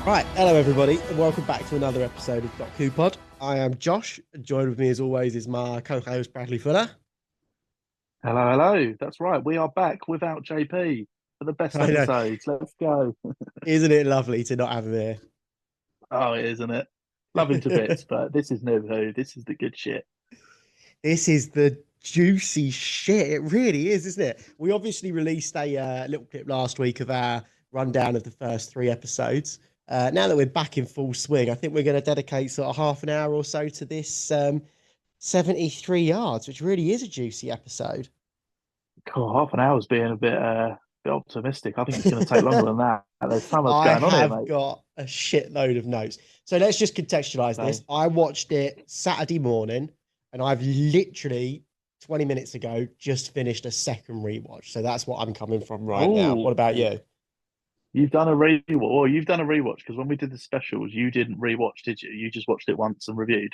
Right, hello everybody, and welcome back to another episode of Doc Who Pod. I am Josh, and joined with me as always is my co-host Bradley Fuller. Hello, hello. That's right. We are back without JP for the best I know, episodes. Let's go. isn't it lovely to not have him here? Oh, it isn't it? Love him to bits, but this is new who. This is the good shit. This is the juicy shit. It really is, isn't it? We obviously released a little clip last week of our rundown of the first three episodes. Now that we're back in full swing, I think we're going to dedicate sort of half an hour or so to this 73 yards, which really is a juicy episode. Cool. Half an hour's being a bit optimistic. I think it's going to take longer than that. There's so much I going on here, have mate. got a shitload of notes. So let's just contextualize this. So, I watched it Saturday morning, and I've literally 20 minutes ago just finished a second rewatch. So that's what I'm coming from right now. oh, What about you? you've done a rewatch. Well, you've done a rewatch because when we did the specials, you didn't rewatch, did you? You just watched it once and reviewed.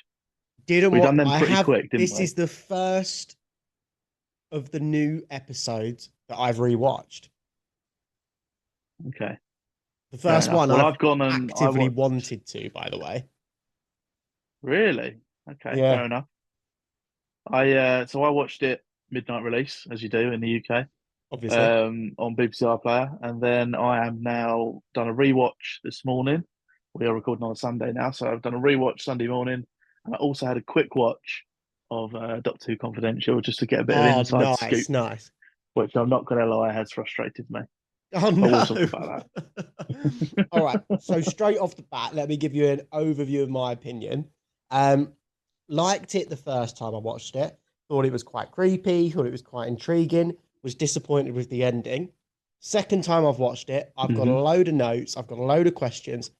Didn't We what done them I pretty have. quick, didn't This we? is the first of the new episodes that I've rewatched. Okay, The fair first enough. one Well, I've I've gone and I actively watched. wanted to, by the way. Really? Okay, Yeah, fair enough. I watched it midnight release, as you do in the UK, obviously. on BBC iPlayer, and then I am now done a rewatch this morning. We are recording on a Sunday now, so I've done a rewatch Sunday morning, and I also had a quick watch of Doctor Who Confidential just to get a bit of Oh, inside nice, scoop, nice. which I'm not going to lie has frustrated me, Oh but we'll no. talk about All right. that. So straight off the bat, let me give you an overview of my opinion. Um, Liked it the first time I watched it. Thought it was quite creepy. Thought it was quite intriguing. Was disappointed with the ending. Second time I've watched it, I've got a Hmm. load of notes. I've got a load of questions.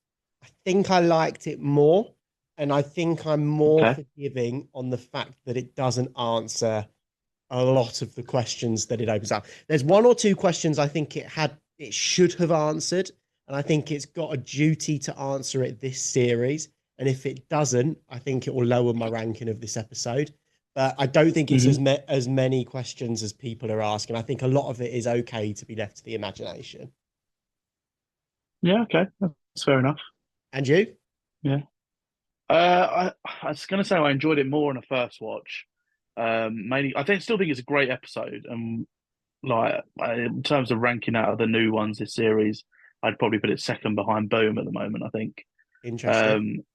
I think I liked it more, and I think I'm more Okay. forgiving on the fact that it doesn't answer a lot of the questions that it opens up. There's one or two questions I think it should have answered, and I think it's got a duty to answer it this series. And if it doesn't, I think it will lower my ranking of this episode. But I don't think it's Hmm. as many questions as people are asking. I think a lot of it is okay to be left to the imagination. Yeah. Okay. That's fair enough. And you? Yeah. I was going to say I enjoyed it more on a first watch. Mainly, still think it's a great episode, and in terms of ranking out of the new ones this series, I'd probably put it second behind Boom at the moment. I think, Interesting. um,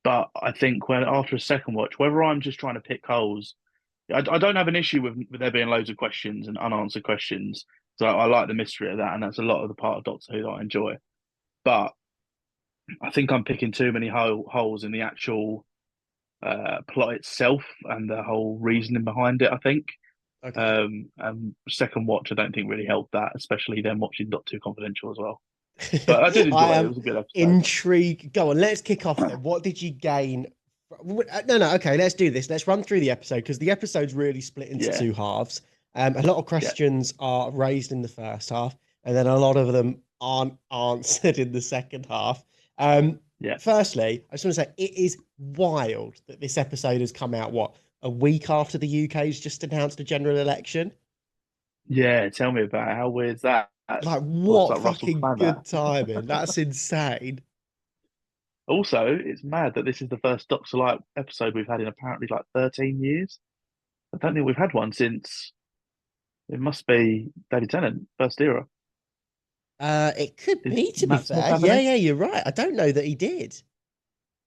but I think when after a second watch, whether I'm just trying to pick holes, I don't have an issue with there being loads of questions and unanswered questions. So I like the mystery of that, and that's a lot of the part of Doctor Who that I enjoy. But I think I'm picking too many holes in the actual plot itself and the whole reasoning behind it. I think. Okay. And second watch, I don't think really helped that, especially then watching Doctor Who Confidential as well. But I did I enjoy it. It am was a good episode. intrigued. Go on, let's kick off then. What did you gain? No, no. Okay, let's do this. Let's run through the episode because the episode's really split into Yeah, two halves. A lot of yeah, questions are raised in the first half, and then a lot of them aren't answered in the second half. Um, yeah, Firstly, I just want to say it is wild that this episode has come out, what, a week after the UK's just announced a general election? yeah. Tell me about it. How weird's that? Like, What's what like Russell fucking Clammer? good timing. That's insane. Also, it's mad that this is the first Doctor Light episode we've had in apparently like 13 years. I don't think we've had one since it must be David Tennant, first era. It could Did be, to be Matt Smith fair. have Yeah, any? yeah, you're right. I don't know that he did.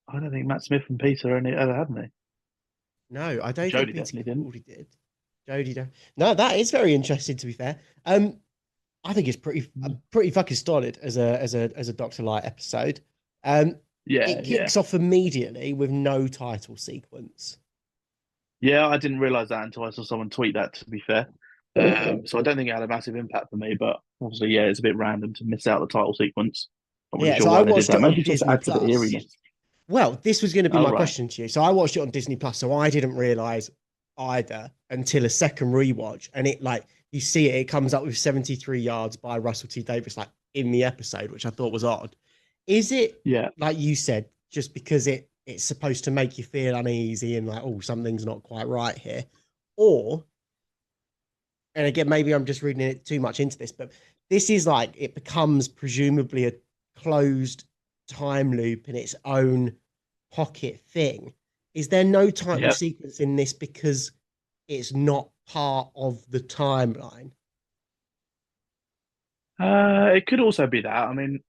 I don't think Matt Smith and Peter only ever had any. No, I don't think Jodie Peter definitely didn't. Capaldi did. Jodie, don't. No, that is very interesting. To be fair, I think it's pretty fucking solid as a Doctor Light episode. Um, Yeah, it yeah. kicks off immediately with no title sequence. Yeah, I didn't realize that until I saw someone tweet that, to be fair. So I don't think it had a massive impact for me, but obviously, yeah, it's a bit random to miss out the title sequence. Not really Yeah, sure so I why they did watched it that. on Maybe just to Disney add to the Plus. eeriness. Well, this was going to be Oh, my right. question to you. So I watched it on Disney Plus, so I didn't realize either until a second rewatch, and it like you see it, it comes up with 73 yards by Russell T Davies like in the episode, which I thought was odd. Is it Yeah. like you said, just because it's supposed to make you feel uneasy and like, oh, something's not quite right here, or and again, maybe I'm just reading it too much into this, but this is like it becomes presumably a closed. time loop in its own pocket thing. Is there no title Yeah. sequence in this because it's not part of the timeline? It could also be that. I mean,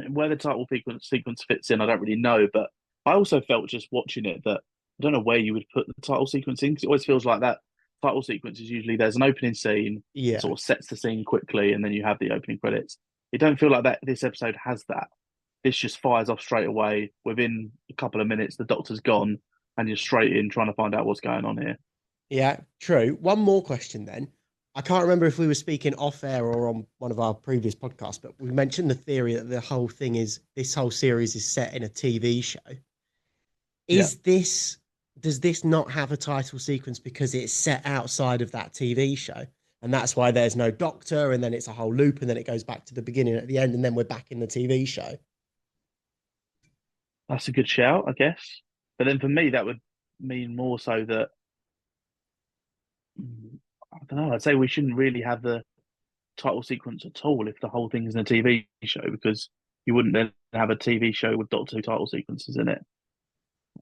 where the title sequence fits in, I don't really know. But I also felt just watching it that I don't know where you would put the title sequence in because it always feels like that title sequence is usually there's an opening scene that Yeah. sort of sets the scene quickly, and then you have the opening credits. It don't feel like that. This episode has that. This just fires off straight away. Within a couple of minutes, the Doctor's gone, and you're straight in trying to find out what's going on here. Yeah, true. One more question then. I can't remember if we were speaking off air or on one of our previous podcasts, but we mentioned the theory that the whole thing is this whole series is set in a TV show. Yeah, Is this does this not have a title sequence because it's set outside of that TV show? And that's why there's no doctor, and then it's a whole loop, and then it goes back to the beginning at the end, and then we're back in the TV show. that's a good shout, I guess. But then for me, that would mean more so that I don't know. I'd say we shouldn't really have the title sequence at all if the whole thing is in a TV show because you wouldn't then have a TV show with Doctor Who title sequences in it.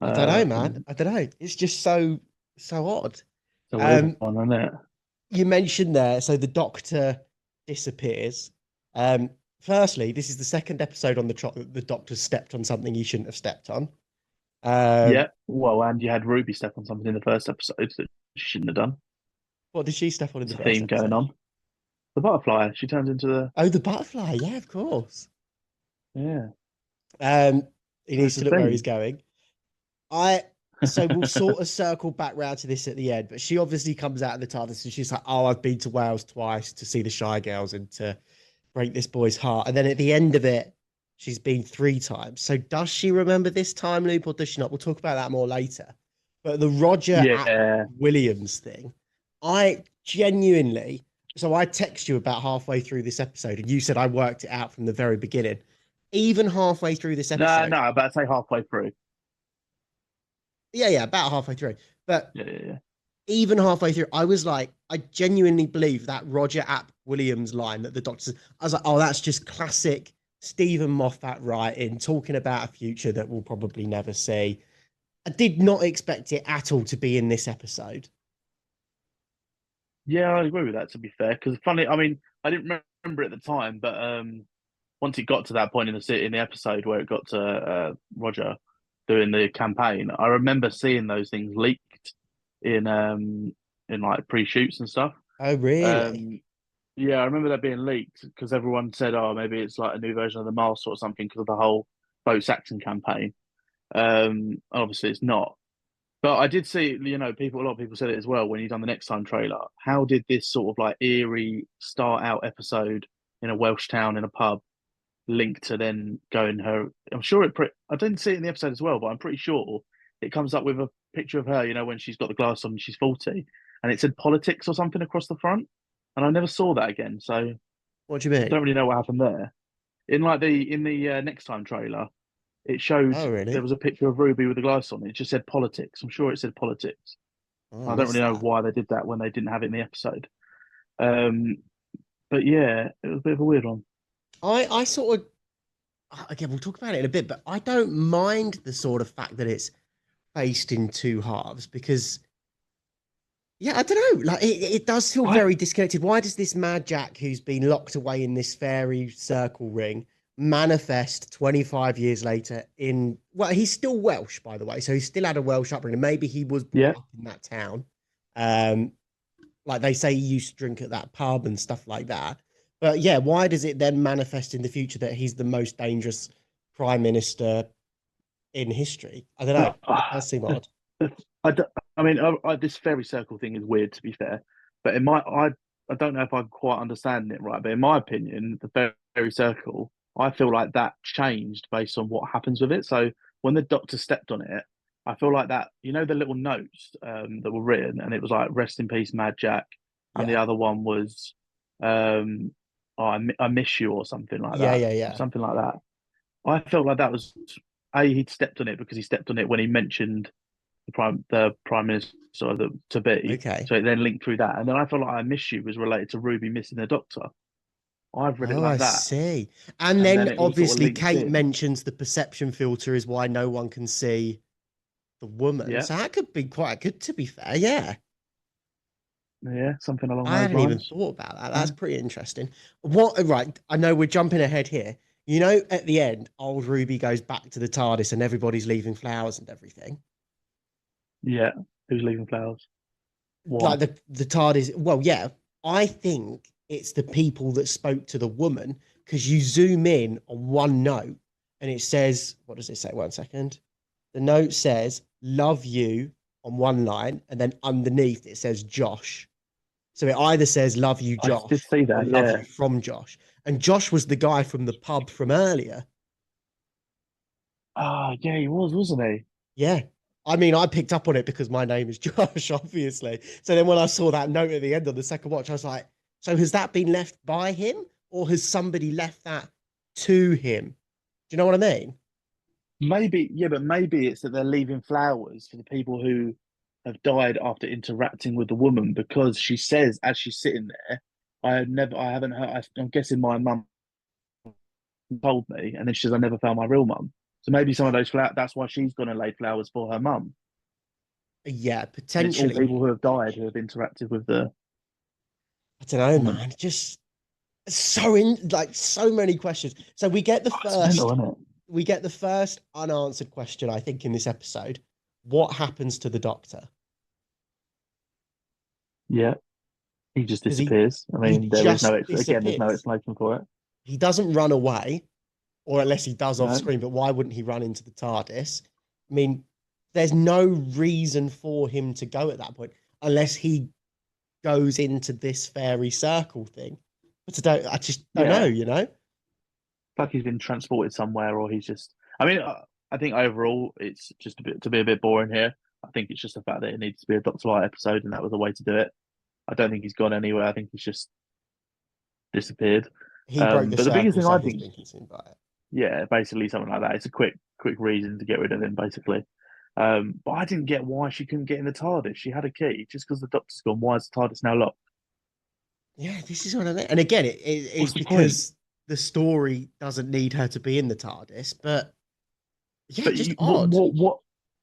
I don't know, man. Um, I don't know. It's just so odd. it's a weird Um, one, isn't it? you mentioned there, so the doctor disappears. Firstly, this is the second episode on the trot that the doctor stepped on something he shouldn't have stepped on. Um, Yeah. Well, and you had Ruby step on something in the first episode that she shouldn't have done. what did she step on in the There's a first theme going episode? on. The butterfly. She turns into the Oh, the butterfly. Yeah, of course. yeah. Um, he needs That's the to look where he's theme. going. I so we'll sort of circle back round to this at the end, but she obviously comes out of the TARDIS and she's like, "Oh, I've been to Wales twice to see the Shy Girls and to break this boy's heart." And then at the end of it, she's been three times. So does she remember this time loop or does she not? We'll talk about that more later. But the Roger at Yeah. Williams thing, I genuinely. So I text you about halfway through this episode, and you said I worked it out from the very beginning. Even halfway through this No, episode, no, about to say halfway through. yeah, about halfway through. But Yeah, yeah, yeah. even halfway through, I was like, I genuinely believe that Roger App Williams line that the doctor says, I was like, oh, that's just classic Stephen Moffat writing, talking about a future that we'll probably never see. I did not expect it at all to be in this episode. Yeah, I agree with that to be fair. Because funny, I mean, I didn't remember it at the time, but once it got to that point in the episode where it got to Roger doing the campaign, I remember seeing those things leaked in like pre-shoots and stuff. Oh, really? Um, yeah, I remember that being leaked because everyone said, "Oh, maybe it's like a new version of the Master or something" because of the whole Bo Saxon campaign. Obviously, it's not. But I did see, a lot of people said it as well when you done the next time trailer. How did this sort of like eerie start out episode in a Welsh town in a pub link to then going her? I'm sure I didn't see it in the episode as well, but I'm pretty sure it comes up with a picture of her, when she's got the glass on and she's 40, and it said politics or something across the front, and I never saw that again. So I What do you mean? don't really know what happened there. In the next time trailer, it showed Oh, there really? was a picture of Ruby with the glass on. It just said politics. I'm sure it said politics. Oh, I I don't really missed know that. why they did that when they didn't have it in the episode. Um, but yeah, it was a bit of a weird one. I sort of, again, we'll talk about it in a bit, but I don't mind the sort of fact that it's faced in two halves because yeah, I don't know. Like it does feel I very disconnected. Why does this Mad Jack, who's been locked away in this fairy circle ring, manifest 25 years later in? Well, he's still Welsh, by the way, so he still had a Welsh upbringing. Maybe he was brought Yeah, up in that town. Um, like they say, he used to drink at that pub and stuff like that. But yeah, why does it then manifest in the future that he's the most dangerous prime minister in history? I don't know. but It does seem odd. I, don't- I mean, this fairy circle thing is weird to be fair. But I don't know if I'm quite understanding it right. But in my opinion, the fairy circle, I feel like that changed based on what happens with it. So when the Doctor stepped on it, I feel like that. The little notes that were written, and it was like "Rest in peace, Mad Jack," and the Yeah, other one was um, "Oh, I miss you" or something like yeah, that, yeah, yeah, something like that. I felt like that was he'd stepped on it because he stepped on it when he mentioned the prime minister to be. okay. So it then linked through that, and then I felt like "I miss you" was related to Ruby missing the Doctor. I've read it Oh, like I that, see. And and then then it all sort of obviously links Kate in. mentions the perception filter is why no one can see the woman. Yeah, So that could be quite good, to be fair. Yeah. yeah, something along I those hadn't even lines. thought about that. Yeah, That's pretty interesting. What, right? I know we're jumping ahead here. You know, at the end, old Ruby goes back to the TARDIS and everybody's leaving flowers and everything. yeah. Who's leaving flowers? Why? Like the TARDIS, well, yeah, I think it's the people that spoke to the woman because you zoom in on one note and it says, what does it say? 1 second. The note says, love you on one line, and then underneath it says Josh. So it either says love you, I did Josh, see or that. love Yeah. you from Josh. And Josh was the guy from the pub from earlier. Ah, yeah, he was, wasn't he? Yeah. I mean, I picked up on it because my name is Josh, obviously. So then when I saw that note at the end of the second watch, I was like, so has that been left by him or has somebody left that to him? Do you know what I mean? Maybe, yeah, but maybe it's that they're leaving flowers for the people who have died after interacting with the woman because she says as she's sitting there, I haven't heard. I'm guessing my mum told me, and then she says I never found my real mum. So maybe some of those flowers. That's why she's gone and laid flowers for her mum, Yeah, and it's all potentially. people who have died who have interacted with the I don't know, woman. man. Just so in like so many questions. So Oh, it's mental, isn't it? we get the first unanswered question, I think, in this episode. What happens to the doctor? Yeah, he just Because disappears. I he mean, there is no just again, there's no disappears. explanation for it. He doesn't run away, or unless he does off No, screen, but why wouldn't he run into the TARDIS? I mean, there's no reason for him to go at that point unless he goes into this fairy circle thing. But I just don't know, yeah, you know? like he's been transported somewhere, or he's just. I mean, I think overall it's just a bit to be a bit boring here. I think it's just the fact that it needs to be a Doctor Light episode, and that was the way to do it. I don't think he's gone anywhere. I think he's just disappeared. He broke the But the biggest circle, thing so I he's think, been consumed by it. yeah, basically something like that. It's a quick reason to get rid of him, basically. But I didn't get why she couldn't get in the TARDIS. She had a key. Just because the Doctor's gone, why is the TARDIS now locked? Yeah, this is what I mean. And again, it's What's the point? because the story doesn't need her to be in the TARDIS, but yeah, But just you, odd.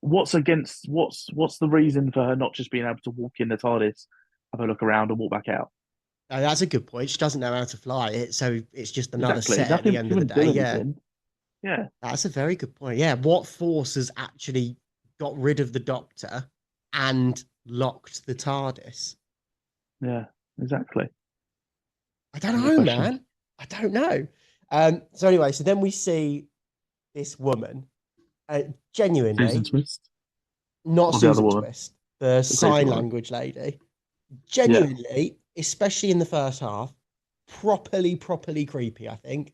what's against what's the reason for her not just being able to walk in the TARDIS, have a look around, and walk back out? That's a good point. She doesn't know how to fly it, so it's just another Exactly. set at the Nothing. end She of the wouldn't day. do Yeah, anything. Yeah. that's a very good point. Yeah, what force has actually got rid of the Doctor and locked the TARDIS? Yeah. Exactly. I don't Good know, question. man. I don't know. So anyway, so then we see this woman, Susan genuinely, Twist not or the other Susan woman, Twist, the the crazy sign woman. language lady, Yeah. genuinely, especially in the first half, properly creepy, I think.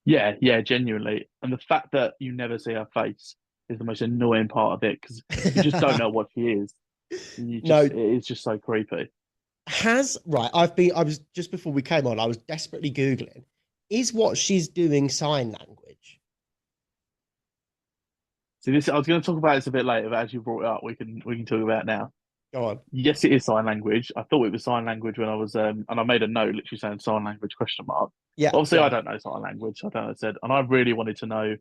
Yeah. Yeah. Genuinely, and the fact that you never see her face is the most annoying part of it because you just don't know what she is. You just No, it is just so creepy. right, I was just before we came on, I was desperately Googling, is what she's doing sign language? See this I was going to talk about this a bit later, but as you brought it up, we can talk about it now. Go on. Yes, it is sign language. I thought it was sign language when I was and I made a note literally saying sign language question mark. Yeah, Obviously, I yeah. don't know sign language. I don't know. I said, and I really wanted to know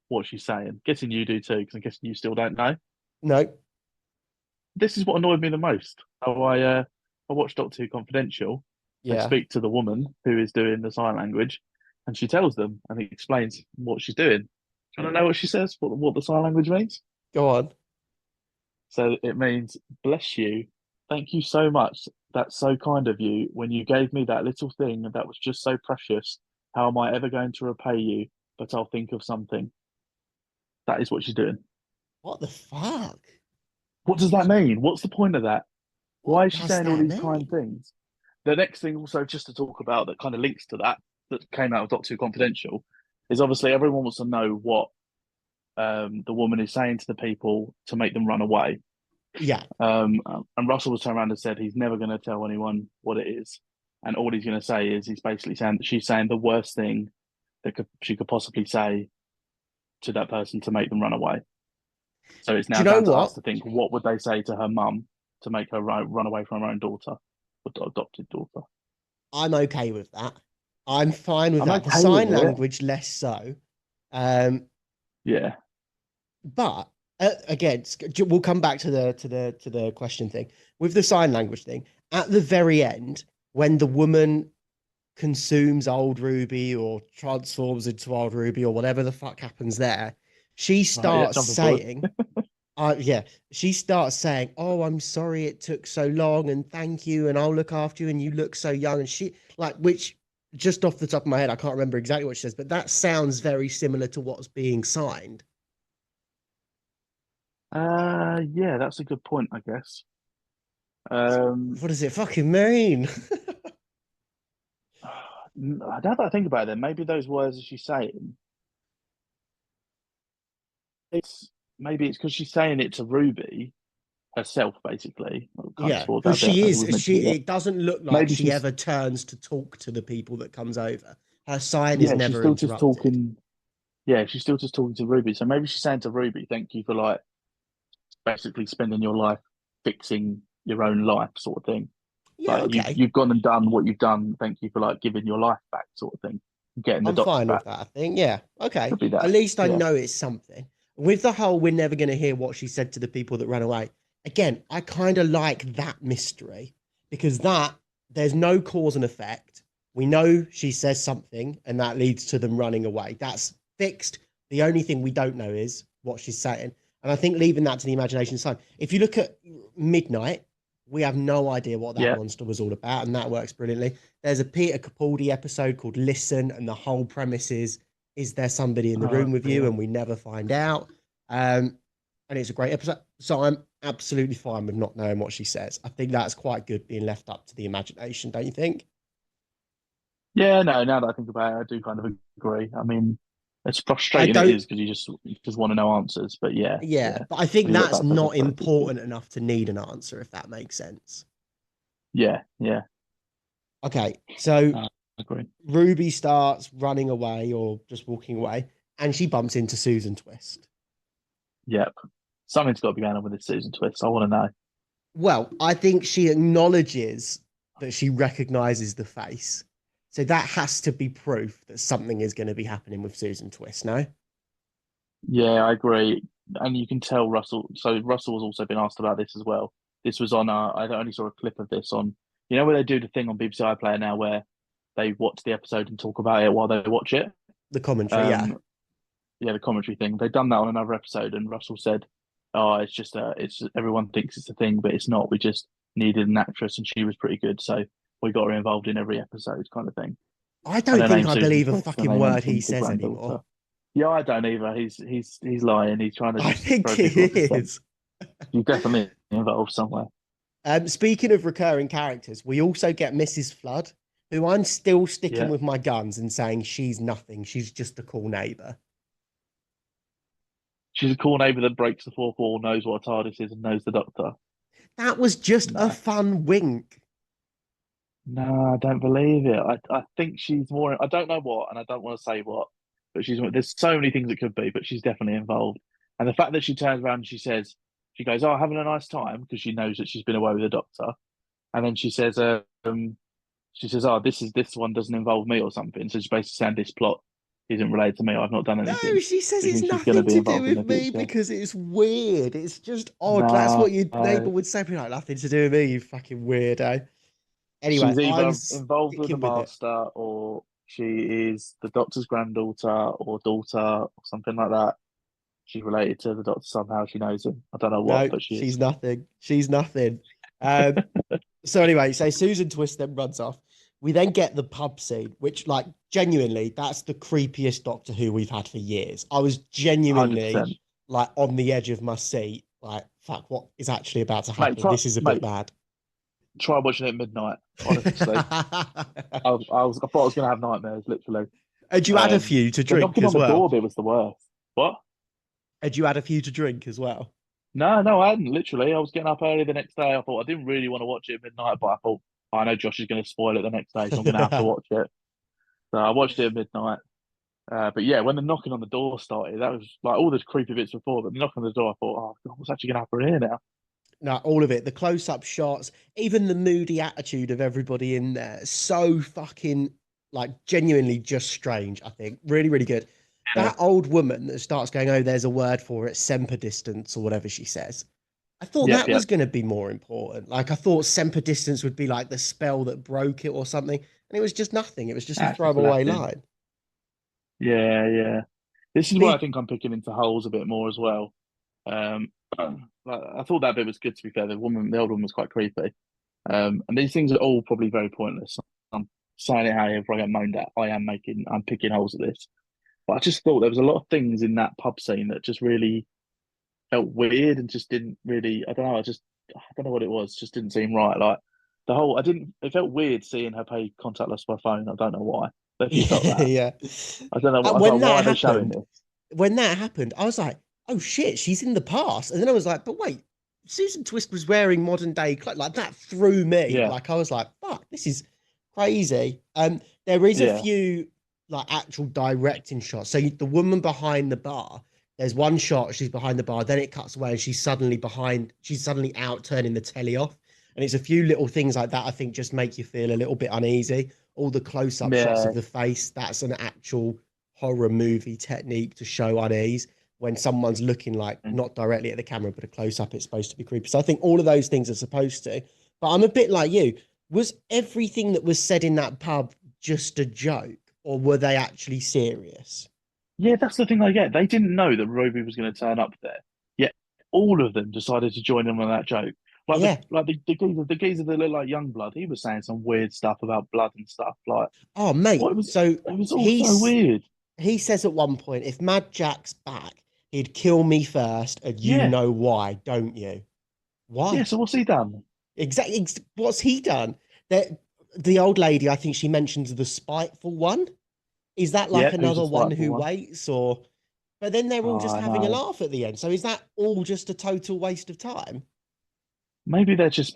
what she's saying. Guessing you do too, because I'm guessing you still don't know. No, This is what annoyed me the most. So I watched Doctor Who Confidential. They yeah. speak to the woman who is doing the sign language, and she tells them and explains what she's doing. Do you want to know what she says? What the sign language means? Go on. So it means, bless you. Thank you so much. That's so kind of you. When you gave me that little thing that was just so precious, how am I ever going to repay you? But I'll think of something. That is what she's doing. What the fuck? What does that mean? What's the point of that? Why What is she does saying all that these kind mean? things? The next thing, also, just to talk about that kind of links to that, that came out of Doctor Who Confidential, is obviously everyone wants to know what the woman is saying to the people to make them run away. Yeah, And Russell was turned around and said he's never going to tell anyone what it is, and all he's going to say is he's basically saying that she's saying the worst thing that she could possibly say to that person to make them run away. So it's do now you know down to us what? to think what would they say to her mum to make her run away from her own daughter, or adopted daughter. I'm okay with that. I'm fine with I'm that. The okay with sign it. language, less so. Um, Yeah. but again, we'll come back to the question thing with the sign language thing. At the very end, when the woman consumes old Ruby or transforms into old Ruby or whatever the fuck happens there, she Right. Yeah. starts Jumping forward. saying, yeah, she starts saying, "Oh, I'm sorry it took so long, and thank you, and I'll look after you, and you look so young." And she like, which just off the top of my head, I can't remember exactly what she says, but that sounds very similar to what's being signed. Yeah, that's a good point, I guess. So Um, what does it fucking mean? now that I think about it, then maybe those words that she's saying, it's maybe it's because she's saying it to Ruby herself, basically. Kind of Yeah, sport because she as we is. mentioned it. It doesn't look like Maybe she she's ever turns to talk to the people that comes over. Her sign is yeah, she's never still just interrupted. talking. Yeah, she's still just talking to Ruby. So maybe she's saying to Ruby, "Thank you for like basically spending your life fixing your own life, sort of thing. Yeah, Like okay. you've gone and done what you've done. Thank you for like giving your life back, sort of thing. Getting the I'm doctor fine back. with that, I think. Yeah. Okay. Could be At that. least I Yeah, know it's something. With the whole, we're never going to hear what she said to the people that ran away. Again, I kind of like that mystery because there's no cause and effect. We know she says something and that leads to them running away. That's fixed. The only thing we don't know is what she's saying. And I think leaving that to the imagination is fine. If you look at Midnight, we have no idea what that yeah, monster was all about, and that works brilliantly. There's a Peter Capaldi episode called Listen, and the whole premise is there somebody in the room with you? yeah. And we never find out. And it's a great episode. So I'm absolutely fine with not knowing what she says. I think that's quite good being left up to the imagination, don't you think? Yeah, no, now that I think about it, I do kind of agree. I mean, as I frustrating it don't, is because you just want to know answers. But yeah, yeah, yeah. but I think When you look that's back over not the first two, important enough to need an answer, if that makes sense. yeah, yeah, Okay, so I agree. Ruby starts running away or just walking away, and she bumps into Susan Twist. Yep. Something's got to be going on with this season twist. I want to know. Well, I think she acknowledges that she recognizes the face. So that has to be proof that something is going to be happening with Susan Twist, no? Yeah, I agree. And you can tell Russell. So Russell has also been asked about this as well. This was on. I only saw a clip of this on. You know where they do the thing on BBC iPlayer now, where they watch the episode and talk about it while they watch it. The commentary, yeah. Um, yeah, the commentary thing. They've done that on another episode, and Russell said, "Oh, it's just, everyone thinks it's a thing, but it's not. We just needed an actress, and she was pretty good, so we got her involved in every episode, kind of thing." I And don't her think name's I Susan believe a Twist, and fucking they word he mentioned the says granddaughter. anymore. Yeah, I don't either. He's lying. He's trying to I just think throw he people off the scent. is. She's definitely involved somewhere. Speaking of recurring characters, we also get Mrs. Flood, who I'm still sticking Yeah, with my guns and saying she's nothing. She's just a cool neighbor. she's a cool neighbour that breaks the fourth wall, knows what a TARDIS is, and knows the Doctor. That was just a No, fun wink. no, I don't believe it. I think she's more. I don't know what, and I don't want to say what, but she's. There's so many things it could be, but she's definitely involved. And the fact that she turns around and she goes, "Oh, having a nice time," because she knows that she's been away with the Doctor, and then she says, "Oh, this one doesn't involve me or something." So she's basically saying this plot isn't related to me. I've not done No, anything, she says which it's means she's going to nothing be to do involved in with the me future. because it's weird. It's just odd. That's what No, your neighbor would say. Be like, nothing to do with me, you fucking weirdo. Anyway, she's I'm either involved with the sticking with it. Master or she is the Doctor's granddaughter or daughter or something like that. She's related to the Doctor somehow. She knows him. I don't know what, No, but she she's is. nothing. She's nothing. Um, so anyway, so Susan Twist then runs off. We then get the pub scene, which, like, genuinely, that's the creepiest Doctor Who we've had for years. I was genuinely 100%. like on the edge of my seat, like, fuck, what is actually about to happen? This is a bit Mate, mad. try watching it at midnight. Honestly, I thought I was going to have nightmares. Literally, Had you had a few to the drink knocking as on the well? door bit was the worst. What? Had you had a few to drink as well? No, no, I hadn't. Literally, I was getting up early the next day. I thought I didn't really want to watch it at midnight, but I thought I know Josh is going to spoil it the next day, so I'm going to have to watch it. So I watched it at midnight. But yeah, when the knocking on the door started, that was like all the creepy bits before. But the knock on the door, I thought, oh God, what's actually going to happen here now? No, all of it. The close-up shots, even the moody attitude of everybody in there. So fucking like genuinely just strange. I think really, really good. Yeah, That old woman that starts going, "Oh, there's a word for it, semper distance or whatever she says." I thought yep, that was yep. going to be more important. Like I thought semper distance would be like the spell that broke it or something, and it was just nothing. It was just a That's just throwaway Latin. line. Yeah, yeah. This is where I Me, think I'm picking into holes a bit more as well. Um, like, I thought that bit was good. To be fair, the old woman was quite creepy. And these things are all probably very pointless. I'm saying it however I get moaned at. I'm picking holes at this. But I just thought there was a lot of things in that pub scene that just really felt weird and just didn't really. I don't know. I don't know what it was. Just didn't seem right. Like the whole. I didn't. It felt weird seeing her pay contactless by phone. I don't know why. But if you felt yeah, that, yeah. I don't know. I was When like, why that are they showing happened, this? I was like, "Oh shit, she's in the past." And then I was like, "But wait, Susan Twist was wearing modern day clothes." Like that threw me. Yeah, Like I was like, "Fuck, this is crazy." There is a yeah, few like actual directing shots. So the woman behind the bar, there's one shot she's behind the bar, then it cuts away and she's suddenly behind. She's suddenly out turning the telly off, and it's a few little things like that. I think just make you feel a little bit uneasy. All the close-up shots of yeah. the face, that's an actual horror movie technique to show unease when someone's looking like not directly at the camera but a close up. It's supposed to be creepy. So I think all of those things are supposed to, but I'm a bit like you. Was everything that was said in that pub just a joke, or were they actually serious? Yeah, that's the thing I get. They didn't know that Roby was going to turn up there. Yet all of them decided to join in on that joke. Yeah. The geezer that looked like young blood, he was saying some weird stuff about blood and stuff. Like, Oh what mate, so it was all so he's weird. he says at one point, if Mad Jack's back, he'd kill me first, and you Yeah. know why, don't you? Yeah, Why? so what's he done? Exactly. What's he done? That the old lady, I think she mentions the spiteful one. Is that like Yep, who's the another one spiteful who one? waits, or? But then they're all Oh, just I having a know. laugh at the end. So is that all just a total waste of time? Maybe they just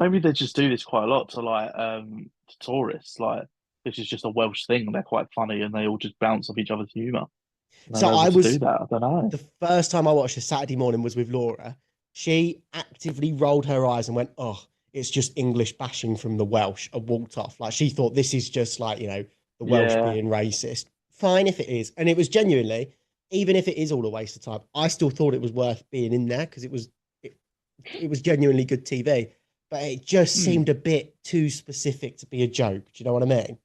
do this quite a lot to to tourists. Like this is just a Welsh thing. They're quite funny and they all just bounce off each other's humour. And So they're able I to do was that. I don't know. the first time I watched a Saturday morning was with Laura. She actively rolled her eyes and went, "Oh, it's just English bashing from the Welsh," and walked off. Like she thought this is just like the Welsh Yeah. being racist. Fine if it is, and it was genuinely, even if it is all a waste of time, I still thought it was worth being in there because it, it was genuinely good TV. But it just Hmm. seemed a bit too specific to be a joke. Do you know what I mean?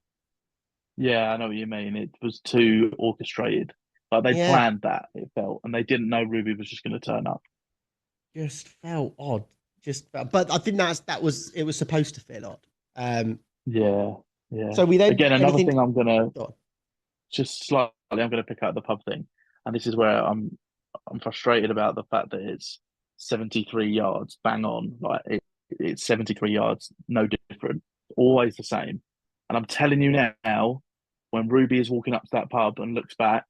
Yeah, I know what you mean. It was too orchestrated. Like they Yeah, planned that, it felt, and they didn't know Ruby was just going to turn up. just felt odd. But I think it was supposed to feel odd. Um, Yeah, yeah. so we then Again, another anything. thing I'm gonna Go on. just slightly, I'm gonna pick out the pub thing, and this is where I'm frustrated about the fact that it's 73 yards, bang on, it's 73 yards, no different, always the same. And I'm telling you now, when Ruby is walking up to that pub and looks back.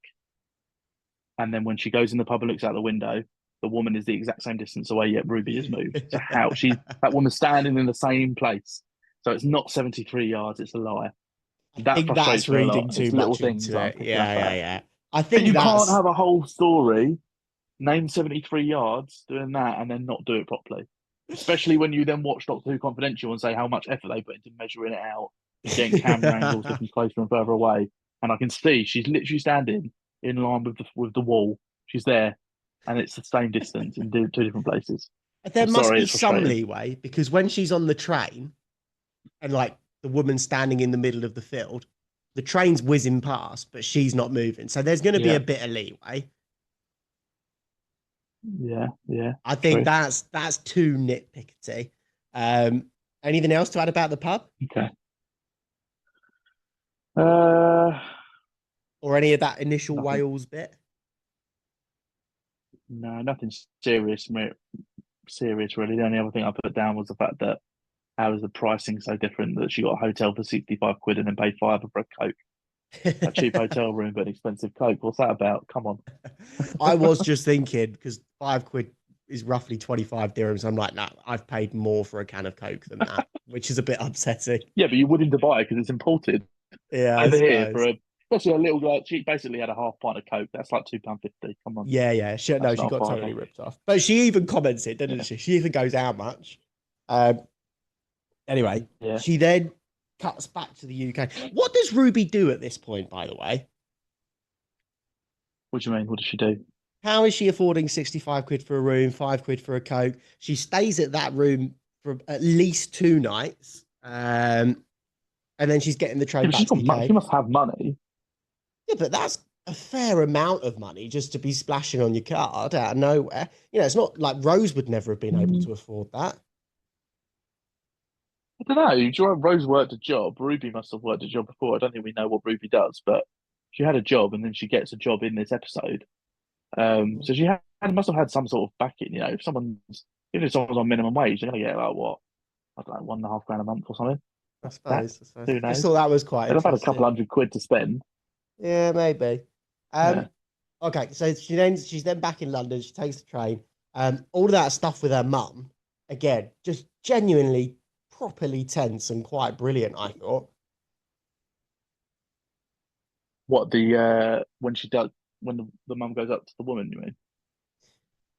And then when she goes in the pub and looks out the window, the woman is the exact same distance away, yet Ruby has moved. So how that woman's standing in the same place. So it's not 73 yards, it's a lie. I That think that's frustrates me a lot. reading too It's little much into things I'm it. picking up Yeah, yeah, at. yeah. I But think you can't that's have a whole story, name 73 yards, doing that, and then not do it properly. Especially when you then watch Doctor Who Confidential and say how much effort they put into measuring it out and getting camera angles looking closer and further away. And I can see she's literally standing in line with the wall. She's there, and it's the same distance in two different places. there I'm must sorry, be it's some frustrating. leeway because when she's on the train and like the woman standing in the middle of the field, the train's whizzing past, but she's not moving. So there's going to be Yeah, a bit of leeway. yeah, yeah. I think True. that's too nitpicky. Um, Anything else to add about the pub Okay. Uh, or any of that initial nothing. Wales bit? No, nothing serious. Serious, really. The only other thing I put down was the fact that how is the pricing so different that she got a hotel for 65 quid and then paid five for a Coke? A cheap hotel room, but an expensive Coke. What's that about? Come on. I was just thinking because £5 is roughly 25 dirhams. I'm like, nah, I've paid more for a can of Coke than that, which is a bit upsetting. Yeah, but you're willing to buy it because it's imported. Yeah, I Over here, suppose. especially a little like she basically had a half pint of Coke. That's like £2.50. Come on, Yeah, yeah. No, that's she not a got totally fiver. ripped off. But she even comments it, didn't Yeah, she? She even goes, how much? Um, anyway, yeah, she then cuts back to the UK. What does Ruby do at this point, by the way? What do you mean? What does she do? How is she affording 65 quid for a room, 5 quid for a Coke? She stays at that room for at least 2 nights. And then she's getting the Yeah, train but back she's to the got UK. she must have money. Yeah, but that's a fair amount of money just to be splashing on your card out of nowhere. It's not like Rose would never have been able Mm, to afford that. I don't know. Do you know Rose worked a job? Ruby must have worked a job before. I don't think we know what Ruby does, but she had a job and then she gets a job in this episode. So she must have had some sort of backing. Even if someone's on minimum wage, they're gonna get like what, I don't know, 1.5 grand a month or something. I That suppose. I suppose. who Just knows? thought that was quite They'll have had a couple interesting. 100 quid to spend. Yeah, maybe. Yeah. Um, okay, so she's then back in London. She takes the train. All of that stuff with her mum, again, just genuinely properly tense and quite brilliant, I thought. What the when she does when the mum goes up to the woman, you mean?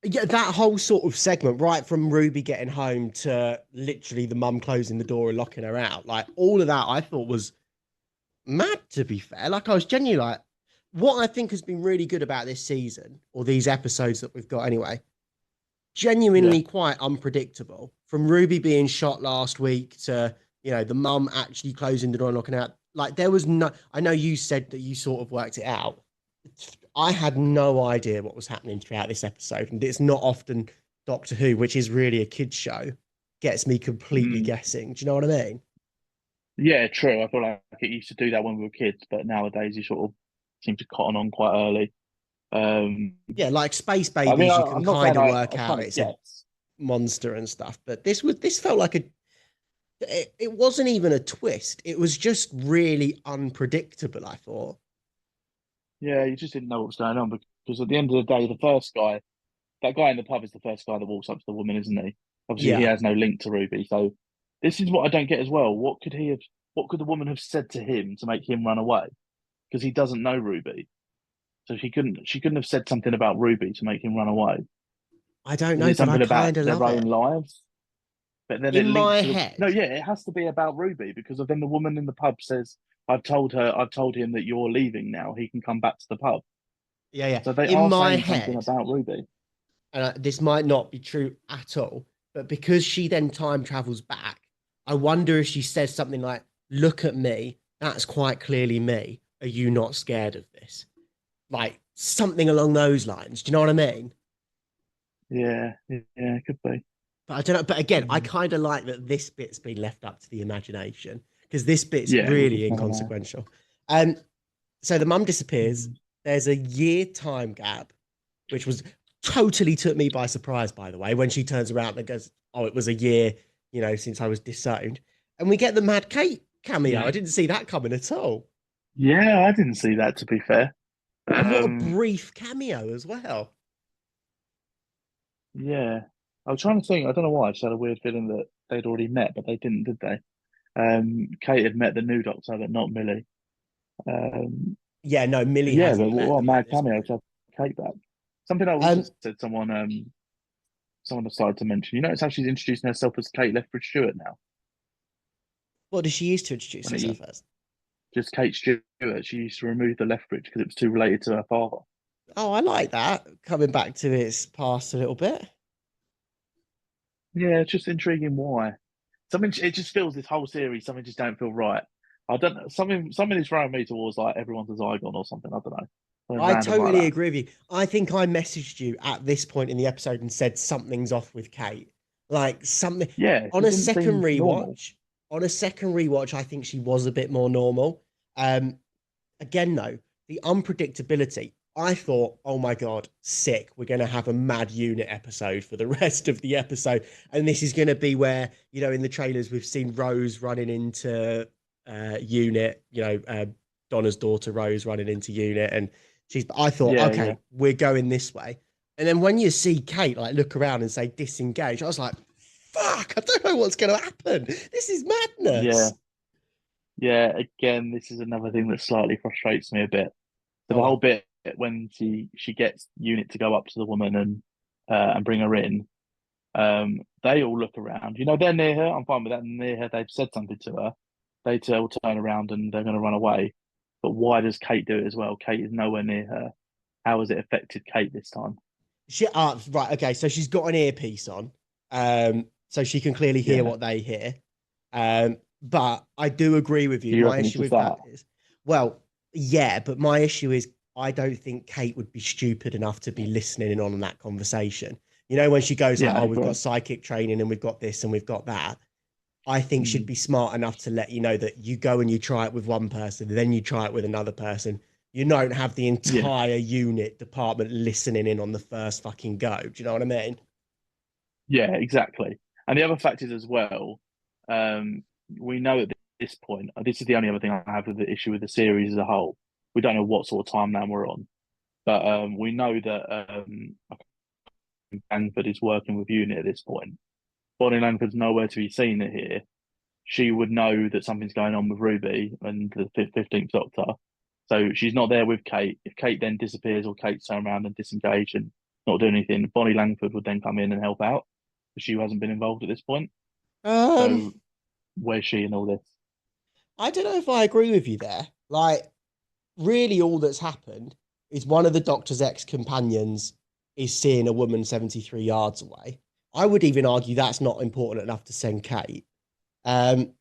Yeah, that whole sort of segment, right from Ruby getting home to literally the mum closing the door and locking her out, like all of that I thought was mad, to be fair. Like I was genuinely like, what I think has been really good about this season, or these episodes that we've got anyway, Yeah. genuinely quite unpredictable. From Ruby being shot last week to, the mum actually closing the door and locking out. Like there was no, I know you said that you sort of worked it out. I had no idea what was happening throughout this episode. And it's not often Doctor Who, which is really a kid's show, gets me completely Mm. guessing. Do you know what I mean? Yeah, true. I feel like it used to do that when we were kids, but nowadays you sort of seem to cotton on quite early. Um, Yeah, like Space I mean, Babies, you can I'm not kind saying of work I out kind of it's a guess. monster and stuff, but this felt like it wasn't even a twist. It was just really unpredictable, I thought. Yeah, you just didn't know what was going on because at the end of the day, the first guy, that guy in the pub is the first guy that walks up to the woman, isn't he? Obviously, he Yeah, has no link to Ruby. So this is what I don't get as well. What could the woman have said to him to make him run away? Because he doesn't know Ruby. So she couldn't have said something about Ruby to make him run away. I don't Is know, it but I something about kind of their love own it. lives? But then it In links my to the no, head, yeah, it has to be about Ruby because then the woman in the pub says, I've told him that you're leaving now. He can come back to the pub." yeah, yeah. So they In are my saying something head, about Ruby. and this might not be true at all, but because she then time travels back, I wonder if she says something like, "Look at me. That's quite clearly me. Are you not scared of this?" Like something along those lines. Do you know what I mean? Yeah, yeah, it could be. But I don't know. But again, I Mm. kind of like that this bit's been left up to the imagination because this bit's Yeah, we really just never know. inconsequential. Um, so the mum disappears. Mm. There's a year time gap, which was totally took me by surprise, by the way, when she turns around and goes, "Oh, it was a year, since I was disowned." And we get the Mad Kate cameo. Yeah, I didn't see that coming at all. yeah, I didn't see that to be fair. And what a Um, brief cameo as well. yeah, I was trying to think. I don't know why. I just had a weird feeling that they'd already met, but they didn't, did they? Kate had met the new Doctor, but not Millie. Um, Yeah, no, but Millie yeah, but hasn't met what a them at mad this cameo point. to have Kate back. Something I also Um, said someone decided to mention. You notice how she's introducing herself as Kate Lethbridge Stewart now? what does she use to introduce When it herself used as? just Kate Stewart, she used to remove the Lethbridge because it was too related to her father. Oh, I like that. Coming back to its past a little bit. Yeah, it's just intriguing why. Something it just feels this whole series, something just don't feel right. I don't know. Something is throwing me towards like everyone's a Zygon or something. I don't know. Something I random like totally that. agree with you. I think I messaged you at this point in the episode and said something's off with Kate. Like something Yeah, on she a didn't second seem normal. rewatch. On a second rewatch, I think she was a bit more normal. Um, Again, though, the unpredictability. I thought, oh my god, sick. We're going to have a mad unit episode for the rest of the episode, and this is going to be where in the trailers we've seen Rose running into unit. Donna's daughter Rose running into unit, and she's. I thought, Yeah, yeah, okay, we're going this way, and then when you see Kate like look around and say disengage, I was like, fuck, I don't know what's going to happen. This is yeah, madness. yeah. Again, this is another thing that slightly frustrates me a bit. So the Go whole on. bit when she gets Unit to go up to the woman and bring her in, they all look around. They're near her. I'm fine with that. Near her, they've said something to her. they will turn around and they're going to run away. But why does Kate do it as well? Kate is nowhere near her. How has it affected Kate this time? Right, okay, so she's got an earpiece on, so she can clearly hear Yeah. what they hear. But I do agree with you. Do you My reckon it's issue just with that that? is, well, yeah, but my issue is I don't think Kate would be stupid enough to be listening in on that conversation. You know, when she goes Yeah, like, I "Oh, we've got agree. psychic training and we've got this and we've got that." I think she'd Mm. be smart enough to let you know that you go and you try it with one person, then you try it with another person. You don't have the Yeah, entire unit department listening in on the first fucking go. Do you know what I mean? yeah, exactly. And the other fact is as well, um, we know at this point, this is the only other thing I have with the issue with the series as a whole. We don't know what sort of timeline we're on, but we know that Langford is working with Unit at this point. Bonnie Langford's nowhere to be seen here. She would know that something's going on with Ruby and the 15th Doctor. So she's not there with Kate. If Kate then disappears or Kate's turned around and disengaged and not doing anything, Bonnie Langford would then come in and help out. But she hasn't been involved at this point. Um, So where's she in all this? I don't know if I agree with you there. Like, really, all that's happened is one of the Doctor's ex-companions is seeing a woman 73 yards away. I would even argue that's not important enough to send Kate. Um,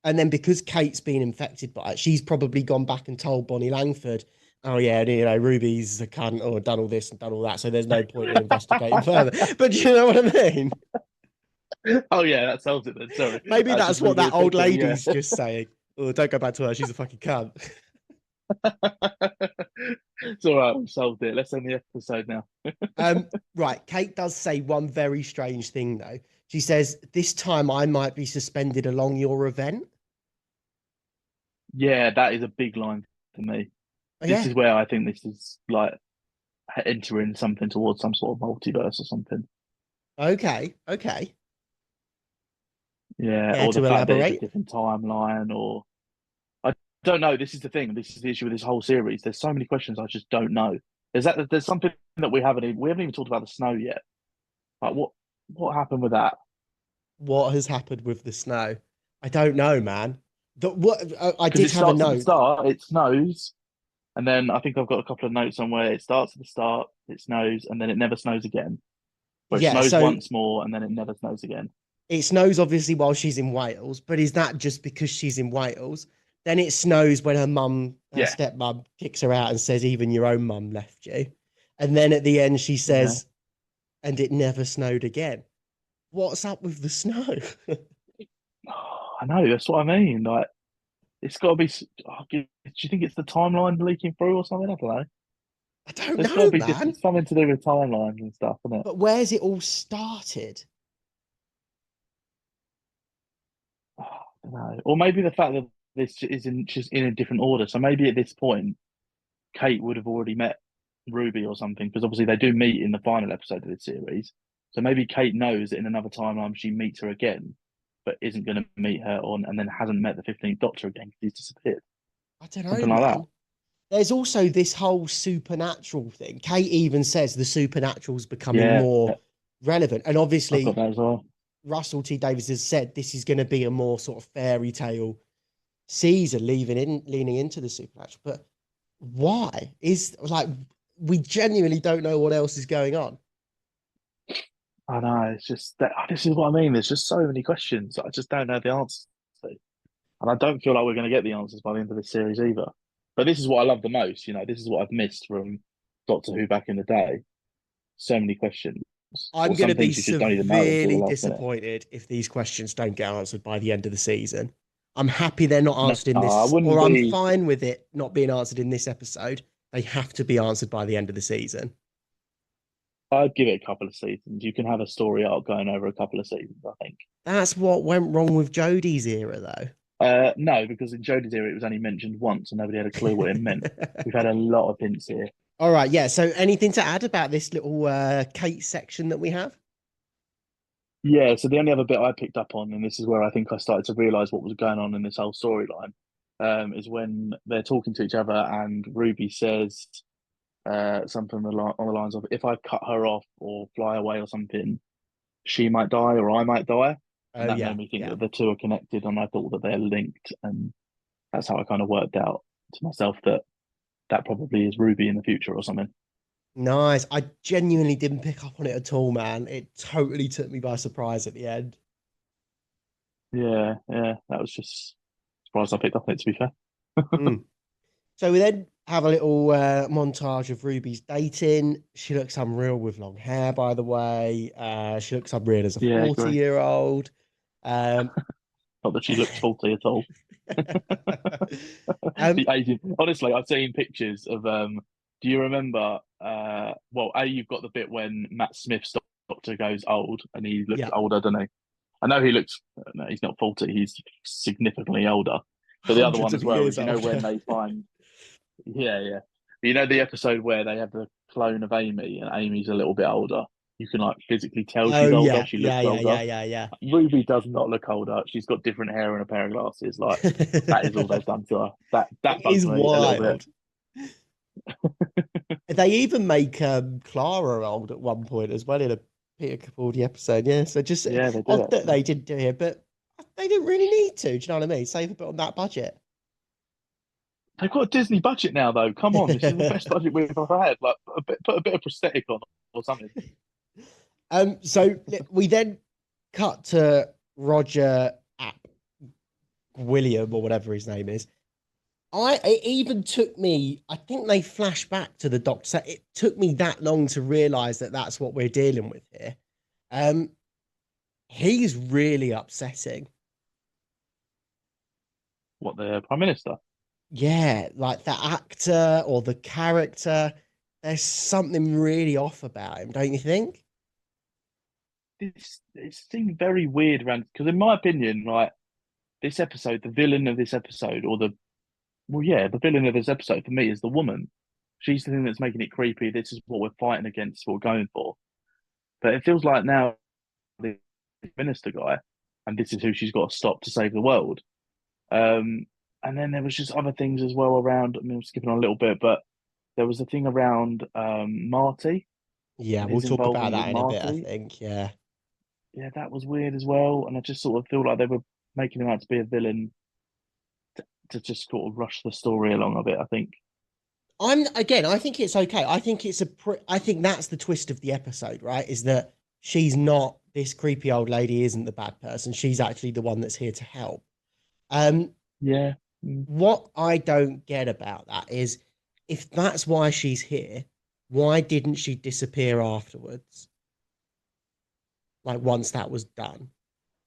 And then because Kate's been infected by it, she's probably gone back and told Bonnie Langford, oh yeah, you know, Ruby's a cunt or done all this and done all that. So there's no point in investigating further. But do you know what I mean? Oh yeah, that solves it then. Sorry, Maybe that's that's just what Ruby that old affecting. Yeah, lady's just saying. Oh, don't go back to her. She's a fucking cunt. it's all right. We've solved it. Let's end the episode now. Right. Kate does say one very strange thing though. She says, this time I might be suspended along your event. Yeah, that is a big line for me. Oh, This yeah. is where I think this is like entering something towards some sort of multiverse or something. Okay. Okay. Yeah, Care or the to fact that it's a elaborate? different timeline, or I don't know. This is the thing. This is the issue with this whole series. There's so many questions I just don't know. There's something that we haven't even talked about the snow yet. Like what happened with that? What has happened with the snow? I don't know, man. I Because did it have a starts at the note. start, it snows, and then I think I've got a couple of notes on where it starts at the start, it snows, and then it never snows again. Where it Yeah, snows so once more, and then it never snows again. it snows obviously while she's in Wales, but is that just because she's in Wales? Then it snows when her Yeah, stepmom kicks her out and says, even your own mum left you. And then at the end, she yeah. says, and it never snowed again. What's up with the snow? I know. That's what I mean. Like it's got to be. Do you think it's the timeline leaking through or something? I don't know. I don't There's got to know, be different man. something to do with timelines and stuff, isn't it? But where's it all started? Oh, I don't know. Or maybe the fact that this isn't just in a different order. So maybe at this point, Kate would have already met Ruby or something, because obviously they do meet in the final episode of this series. So maybe Kate knows that in another timeline she meets her again, but isn't going to meet her on, and then hasn't met the 15th Doctor again because he's disappeared. I don't know, Something like that. man. There's also this whole supernatural thing. Kate even says the supernatural's becoming Yeah, more relevant. And I've got obviously, that as well. Russell T Davies has said this is going to be a more sort of fairy tale season, leaning into the supernatural. But why? Is like we genuinely don't know what else is going on. I know. It's just that this is what I mean. There's just so many questions that I just don't know the answers to. And I don't feel like we're going to get the answers by the end of this series either. But this is what I love the most. This is what I've missed from Doctor Who back in the day. So many questions, I'm or going to some be things you just don't even know until the severely last minute. disappointed if these questions don't get answered by the end of the season. I'm happy they're not No, answered in I this, wouldn't or I'm be. fine with it not being answered in this episode. They have to be answered by the end of the season. I'd give it a couple of seasons. You can have a story arc going over a couple of seasons, I think. That's what went wrong with Jodie's era, though. No, because in Jodie's era, it was only mentioned once and nobody had a clue what it meant. We've had a lot of hints here. All right, yeah. So, anything to add about this little Kate section that we have? Yeah, so the only other bit I picked up on, and this is where I think I started to realize what was going on in this whole storyline, is when they're talking to each other and Ruby says something on the lines of, "If I cut her off or fly away or something, she might die or I might die." and Oh that yeah, made me think yeah. that the two are connected, and I thought that they're linked, and that's how I kind of worked out to myself that that probably is Ruby in the future or something. Nice. I genuinely didn't pick up on it at all, man. It totally took me by surprise at the end. Yeah, yeah, that was just surprised I picked up on it. To be fair, Mm. So we then have a little montage of Ruby's dating. She looks unreal with long hair, by the way. She looks unreal as a yeah, agree. 40-year-old. Um, Not that she looks faulty at all. um, The aging. Honestly, I've seen pictures of. Do you remember? Well, you've got the bit when Matt Smith's doctor goes old, and he looks yeah, older, doesn't he? I know he looks. No, he's not 40. He's significantly older. But the other hundreds one of as well years is, you know, when older. they find. Yeah, yeah. You know the episode where they have the clone of Amy, and Amy's a little bit older. You can like physically tell Oh she's older. yeah, She yeah, looks yeah, older. yeah, yeah, yeah. Ruby does not look older. She's got different hair and a pair of glasses. Like that is all they've done to her. That It bugs is me a little bit. wild. They even make Clara old at one point as well in a Peter Capaldi episode. Yeah, so just Yeah, they do odd that actually. they didn't do it, but they didn't really need to. Do you know what I mean? Save a bit on that budget. They've got a Disney budget now, though. Come on, this is the best budget we've ever had. Like, put a bit of prosthetic on or something. So we then cut to Roger App William or whatever his name is. It even took me. I think they flash back to the doctor. So it took me that long to realize that that's what we're dealing with here. Um, he's really upsetting. What, the Prime Minister? Yeah, like the actor or the character, there's something really off about him, don't you think? It seemed very weird around because, in my opinion, like this episode, the villain of this episode, or the villain of this episode for me is the woman. She's the thing that's making it creepy. This is what we're fighting against, what we're going for. But it feels like now the minister guy, and this is who she's got to stop to save the world. Um, and then there was just other things as well around. I mean, I'm skipping on a little bit, but there was a thing around Marty Yeah, and we'll his talk about involvement with that in a bit, I Marty. think. Yeah. Yeah, that was weird as well. And I just sort of feel like they were making him out to be a villain to just sort of rush the story along a bit, I think. I think it's okay. I think that's the twist of the episode, right? Is that she's not this creepy old lady isn't the bad person. She's actually the one that's here to help. Um, Yeah. Mm. what I don't get about that is if that's why she's here, why didn't she disappear afterwards? Like once that was done.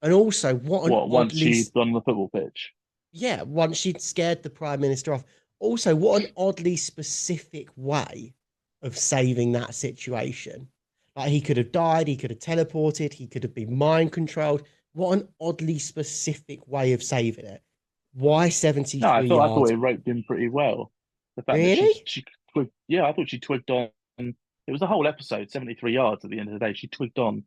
And also, what an What, once oddly, she'd gone on the football pitch? yeah, once she'd scared the prime minister off. Also, what an oddly specific way of saving that situation. Like he could have died, he could have teleported, he could have been mind controlled. What an oddly specific way of saving it. Why No, 73 I thought yards? it roped him pretty well. The fact that Really? she twigged, yeah, I thought she twigged on. It was the whole episode, 73 yards at the end of the day. She twigged on.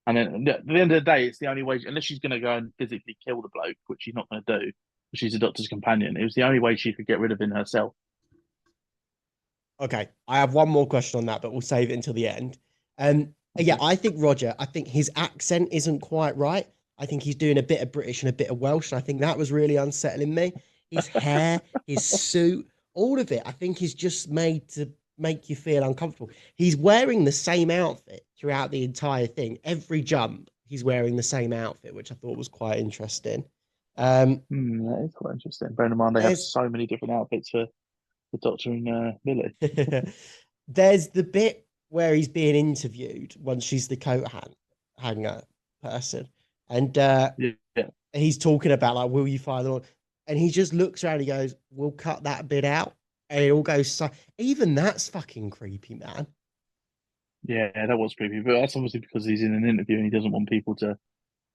And then at the end of the day, it's the only way, unless she's going to go and physically kill the bloke, which she's not going to do. She's a doctor's companion. It was the only way she could get rid of him herself. Okay, I have one more question on that, but we'll save it until the end. Yeah, Okay. I think Roger, I think his accent isn't quite right. I think he's doing a bit of British and a bit of Welsh, and I think that was really unsettling me. His hair, his suit, all of it, I think is just made to make you feel uncomfortable. He's wearing the same outfit throughout the entire thing. Every jump, he's wearing the same outfit, which I thought was quite interesting. Um, That is quite interesting. Bearing in mind they have there's so many different outfits for the Doctor and Millie. There's the bit where he's being interviewed once she's the hanger person, and Yeah, yeah. he's talking about like, will you fire the Lord? And he just looks around. And he goes, "We'll cut that bit out," and it all goes. So even that's fucking creepy, man. Yeah, that was creepy. But that's obviously because he's in an interview and he doesn't want people to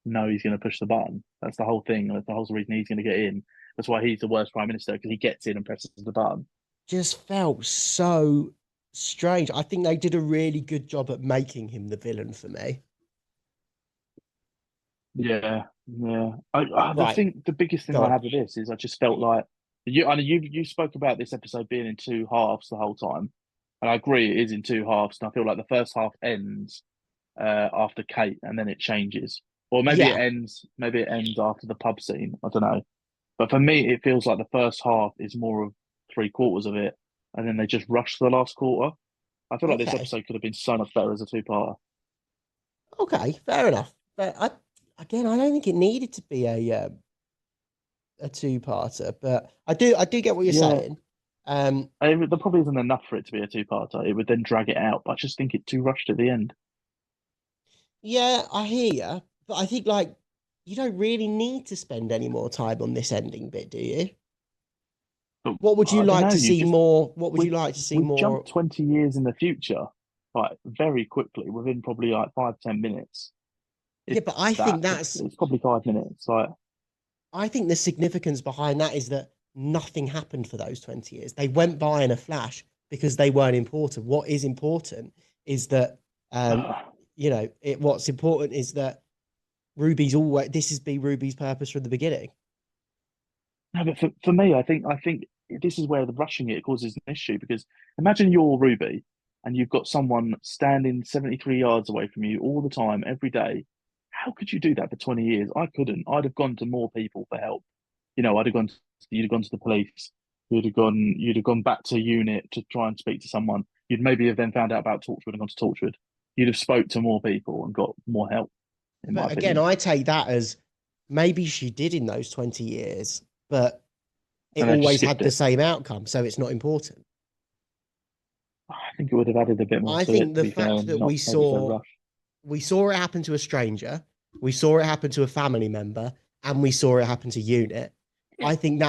know he's going to push the button. That's the whole thing. That's the whole reason he's going to get in. That's why he's the worst prime minister because he gets in and presses the button. Just felt so strange. I think they did a really good job at making him the villain for me. Yeah, yeah. Right, The biggest thing go I on. have with this is I just felt like I know you spoke about this episode being in two halves the whole time, and I agree it is in two halves. And I feel like the first half ends after Kate, and then it changes. Or maybe it Yeah, ends. Maybe it ends after the pub scene. I don't know. But for me, it feels like the first half is more of three quarters of it, and then they just rush to the last quarter. I feel like this okay, episode could have been so much better as a two-parter. okay, fair enough. But I don't think it needed to be a two-parter, but I do get what you're Yeah, saying. there probably isn't enough for it to be a two-parter. It would then drag it out, but I just think it too rushed at the end. Yeah, I hear you, but I think like you don't really need to spend any more time on this ending bit, do you? But What would you I don't like know. to You see just more? What would you we've like to see we've more? jumped 20 years in the future, like very quickly, within probably like 5-10 minutes. Yeah, If but I that, think that's it's probably 5 minutes. Like, I think the significance behind that is that nothing happened for those 20 years. They went by in a flash because they weren't important. What is important is that what's important is that Ruby's always this has been Ruby's purpose from the beginning. no, but for me, I think this is where the rushing it causes an issue because imagine you're Ruby and you've got someone standing 73 yards away from you all the time, every day. How could you do that for 20 years? I couldn't. I'd have gone to more people for help. I'd have gone to, you'd have gone to the police. You'd have gone back to unit to try and speak to someone. You'd maybe have then found out about Torchwood and gone to Torchwood. You'd have spoke to more people and got more help, in my But again, opinion. I take that as maybe she did in those 20 years, but it And they just always skipped had the it. same outcome, so it's not important. I think it would have added a bit more I to it, think to the be fair, fact and that not made it so rushed. we saw it happen to a stranger, we saw it happen to a family member, and we saw it happen to Unit. I think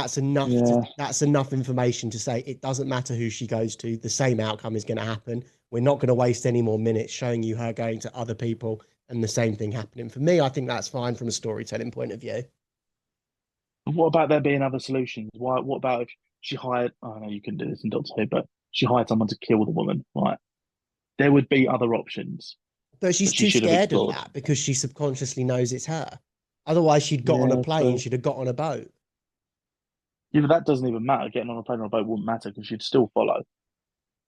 Yeah. that's enough information to say it doesn't matter who she goes to, the same outcome is going to happen. We're not going to waste any more minutes showing you her going to other people and the same thing happening. For me, I think that's fine from a storytelling point of view. What about there being other solutions? Why? What about if she hired? I know you can do this in Doctor Who, but she hired someone to kill the woman. Right? There would be other options But she's that she too should have scared of explored. that because she subconsciously knows it's her. Otherwise, she'd got on a Yeah, plane, true. she'd have got on a boat. Yeah, but that doesn't even matter. Getting on a plane or a boat wouldn't matter because she'd still follow.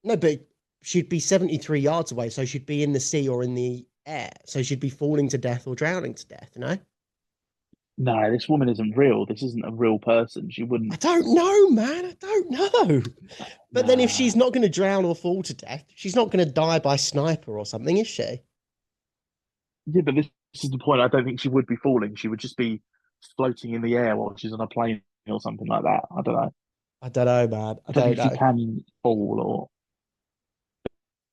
No, but she'd be 73 yards away, so she'd be in the sea or in the air. So she'd be falling to death or drowning to death, you know? No, this woman isn't real. This isn't a real person. She I wouldn't. don't know, man. I don't know. But then if Nah. she's not going to drown or fall to death, she's not going to die by sniper or something, is she? Yeah, but this is the point. I don't think she would be falling. She would just be floating in the air while she's on a plane or something like that. I don't know. I don't know, man. I I don't don't think she know. can fall or.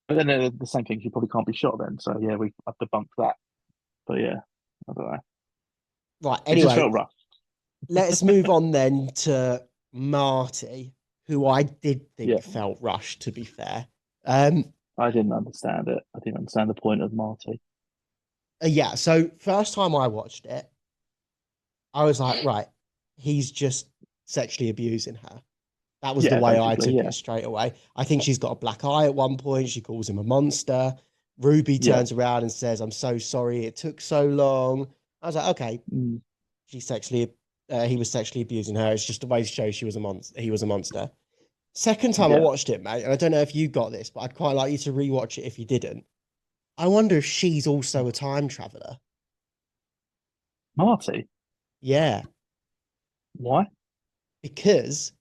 But then the same thing, she probably can't be shot then. So yeah, we have to bunk that. But yeah, I don't know. Right. It just Anyway, felt rough. let's move on then to Marty, who I did Yeah, think felt rushed, to be fair. Um, I didn't understand it. I didn't understand the point of Marty. yeah, so first time I watched it, I was like, right, he's just sexually abusing her. That was the Yeah, way I basically, took yeah, it straight away. I think she's got a black eye at one point. She calls him a monster. Ruby yeah. turns around and says, I'm so sorry it took so long. I was like, okay, Mm, he was sexually abusing her. It's just a way to show she was a monster. He was a monster. Second time I yeah, watched it, mate, and I don't know if you got this, but I'd quite like you to rewatch it if you didn't. I wonder if she's also a time traveler. Marty. Yeah, Why? because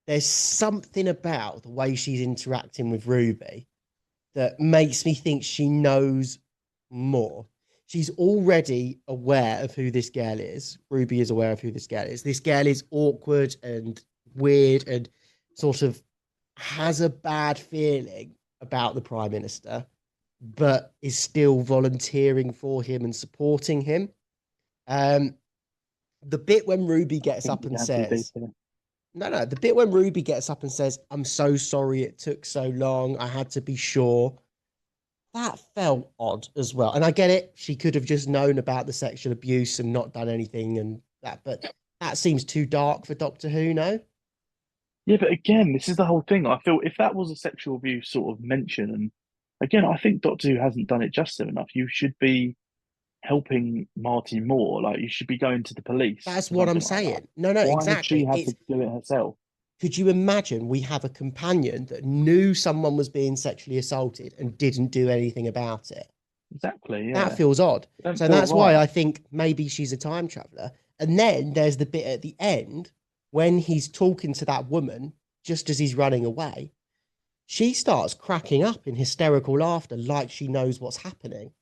there's something about the way she's interacting with Ruby that makes me think she knows more. She's already aware of who this girl is. Ruby is aware of who this girl is. This girl is awkward and weird and sort of has a bad feeling about the Prime Minister, but is still volunteering for him and supporting him. Um, the bit when Ruby I gets think up you're and going too deep says, in it. no, the bit when Ruby gets up and says, I'm so sorry it took so long. I had to be sure. That felt odd as well. And I get it. She could have just known about the sexual abuse and not done anything and that, but that seems too dark for Doctor Who, no? Yeah, but again, this is the whole thing. I feel if that was a sexual abuse sort of mention, and again, I think Doctor Who hasn't done it justice enough. You should be helping Marty more. Like you should be going to the police That's or what I'm something like that. saying. No, Why has she exactly. had It's to do it herself? could you imagine we have a companion that knew someone was being sexually assaulted and didn't do anything about it? exactly. That Yeah, feels odd. it don't So feel that's why right. I think maybe she's a time traveler. And then there's the bit at the end when he's talking to that woman just as he's running away. She starts cracking up in hysterical laughter like she knows what's happening.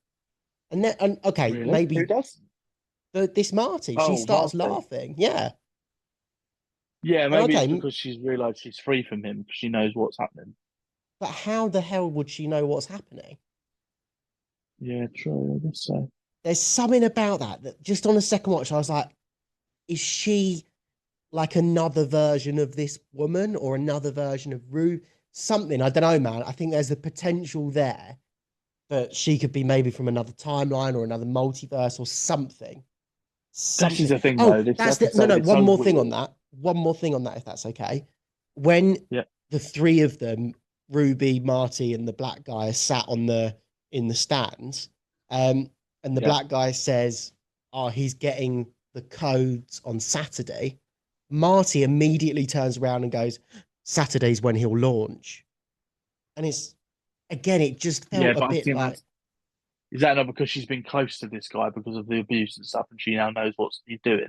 And okay, Really? Who maybe does? this Marty, she Oh, starts Marty. laughing. Yeah. Yeah, And maybe it's okay, because she's realised she's free from him. She knows what's happening. but how the hell would she know what's happening? Yeah, true. I guess so. There's something about that just on a second watch, I was like, is she like another version of this woman or another version of Rue? Something, I don't know, man. I think there's a potential there that she could be maybe from another timeline or another multiverse or something. This is Something. the thing, Oh, though. This that's the no, episode no. is One so more thing on weird. that. One more thing on that, if that's okay. When Yeah, the three of them, Ruby, Marty, and the black guy, are sat on the in the stands, um, and the yeah, black guy says, "Oh, he's getting the codes on Saturday." Marty immediately turns around and goes, "Saturday's when he'll launch," and it's again, it just yeah. felt a But I bit think like that's is that not because she's been close to this guy because of the abuse and stuff, and she now knows what he's doing.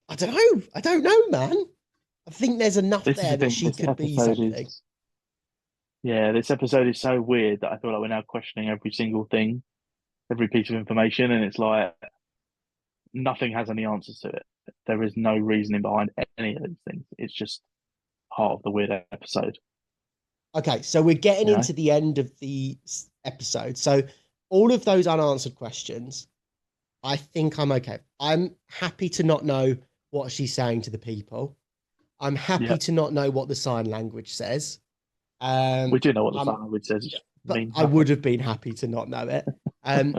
I don't know. I don't know, man. I think there's enough This is there the that thing. she This could be episode something. is yeah. This episode is so weird that I feel like we're now questioning every single thing, every piece of information, and it's like nothing has any answers to it. There is no reasoning behind any of these things. It's just part of the weird episode. Okay, so we're getting You know? into the end of the episode. So all of those unanswered questions, I think I'm okay. I'm happy to not know what she's saying to the people. I'm happy Yeah. to not know what the sign language says. We do know what the I'm, sign language says. It but means I would nothing. have been happy to not know it. Um,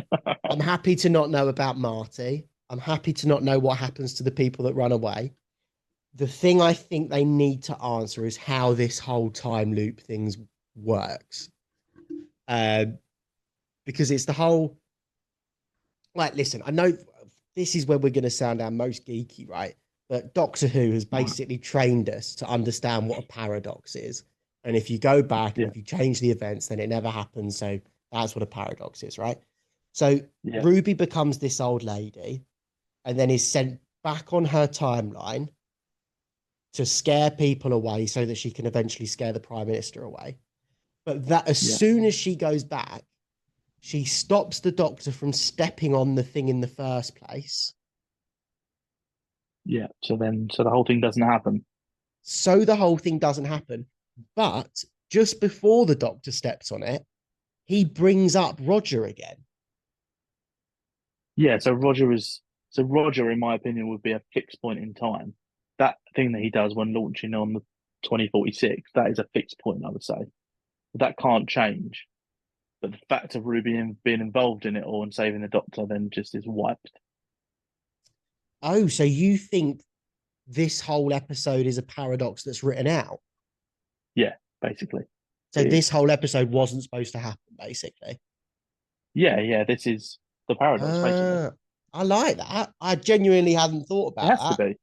I'm happy to not know about Marty. I'm happy to not know what happens to the people that run away. The thing I think they need to answer is how this whole time loop things works. Um, because it's the whole like, listen, I know this is where we're going to sound our most geeky, right? But Doctor Who has basically trained us to understand what a paradox is. And if you go back and Yeah. if you change the events, then it never happens. So that's what a paradox is, right? So Yeah. Ruby becomes this old lady and then is sent back on her timeline to scare people away so that she can eventually scare the Prime Minister away. But that as Yeah. soon as she goes back, she stops the Doctor from stepping on the thing in the first place. Yeah. So the whole thing doesn't happen. So the whole thing doesn't happen. But just before the Doctor steps on it, he brings up Roger again. Yeah. So Roger, in my opinion, would be a fixed point in time. That thing that he does when launching on the 2046, that is a fixed point, I would say. But that can't change. But the fact of Ruby being involved in it all and saving the Doctor then just is wiped. Oh, so you think this whole episode is a paradox that's written out? Yeah, basically. So It this is. whole episode wasn't supposed to happen, basically. Yeah, yeah, this is the paradox, basically. I like that. I genuinely hadn't thought It about has to that. be.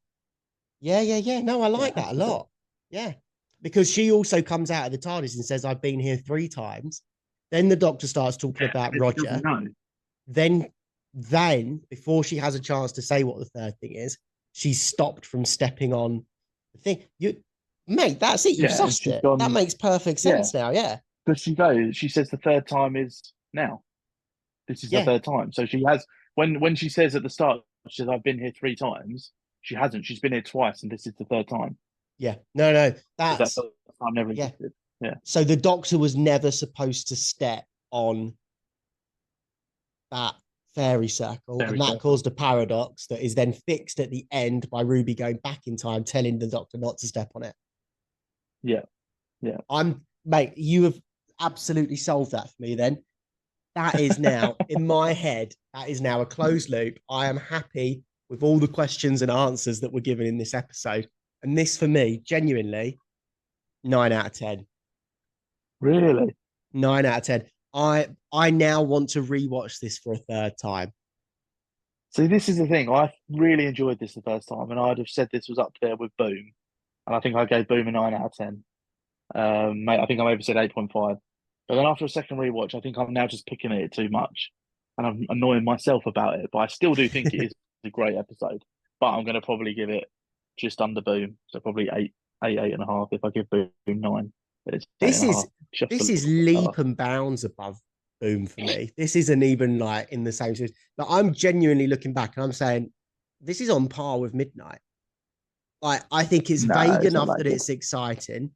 Yeah, yeah, yeah. No, I Yeah, it like has that a to be. lot. Yeah. Because she also comes out of the TARDIS and says, I've been here 3 times. Then the doctor starts talking Yeah, about but she doesn't Roger. know. Then, before she has a chance to say what the third thing is, she's stopped from stepping on the thing. Mate, that's it. You've Yeah, and sussed she's it. That gone, makes perfect yeah. sense now. Yeah. But she says the third time is now. This is the Yeah. third time. So she has when she says at the start, she says, I've been here 3 times, she hasn't. She's been here twice, and this is the third time. Yeah. No, no. Because that That's, first time never yeah. existed. Yeah. So the doctor was never supposed to step on that fairy circle, Very and that circle. caused a paradox that is then fixed at the end by Ruby going back in time, telling the doctor not to step on it. Yeah. Yeah. I'm, mate, you have absolutely solved that for me then. That is now in my head, that is now a closed loop. I am happy with all the questions and answers that were given in this episode. And this for me, genuinely, 9 out of 10. Really? 9 out of 10. I now want to rewatch this for a third time. See, this is the thing. I really enjoyed this the first time, and I'd have said this was up there with Boom. And I think I gave Boom a 9 out of 10. Mate, I think I maybe said 8.5. But then after a second rewatch, I think I'm now just picking at it too much, and I'm annoying myself about it. But I still do think it is a great episode. But I'm going to probably give it just under Boom, so probably eight and a half. If I give Boom nine, it's eight This and a half. is Just a this is little bit lower. leap and bounds above Boom for me. This isn't even like in the same series. But I'm genuinely looking back and I'm saying this is on par with Midnight. Like I think it's No, vague it's not enough that that good. it's exciting.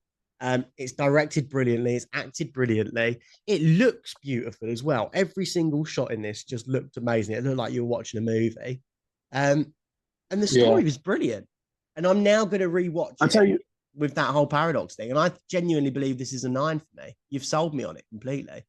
It's directed brilliantly. It's acted brilliantly. It looks beautiful as well. Every single shot in this just looked amazing. It looked like you were watching a movie. Um, and the Yeah, story was brilliant. And I'm now going to rewatch I tell it you, with that whole paradox thing. And I genuinely believe this is a 9 for me. You've sold me on it completely.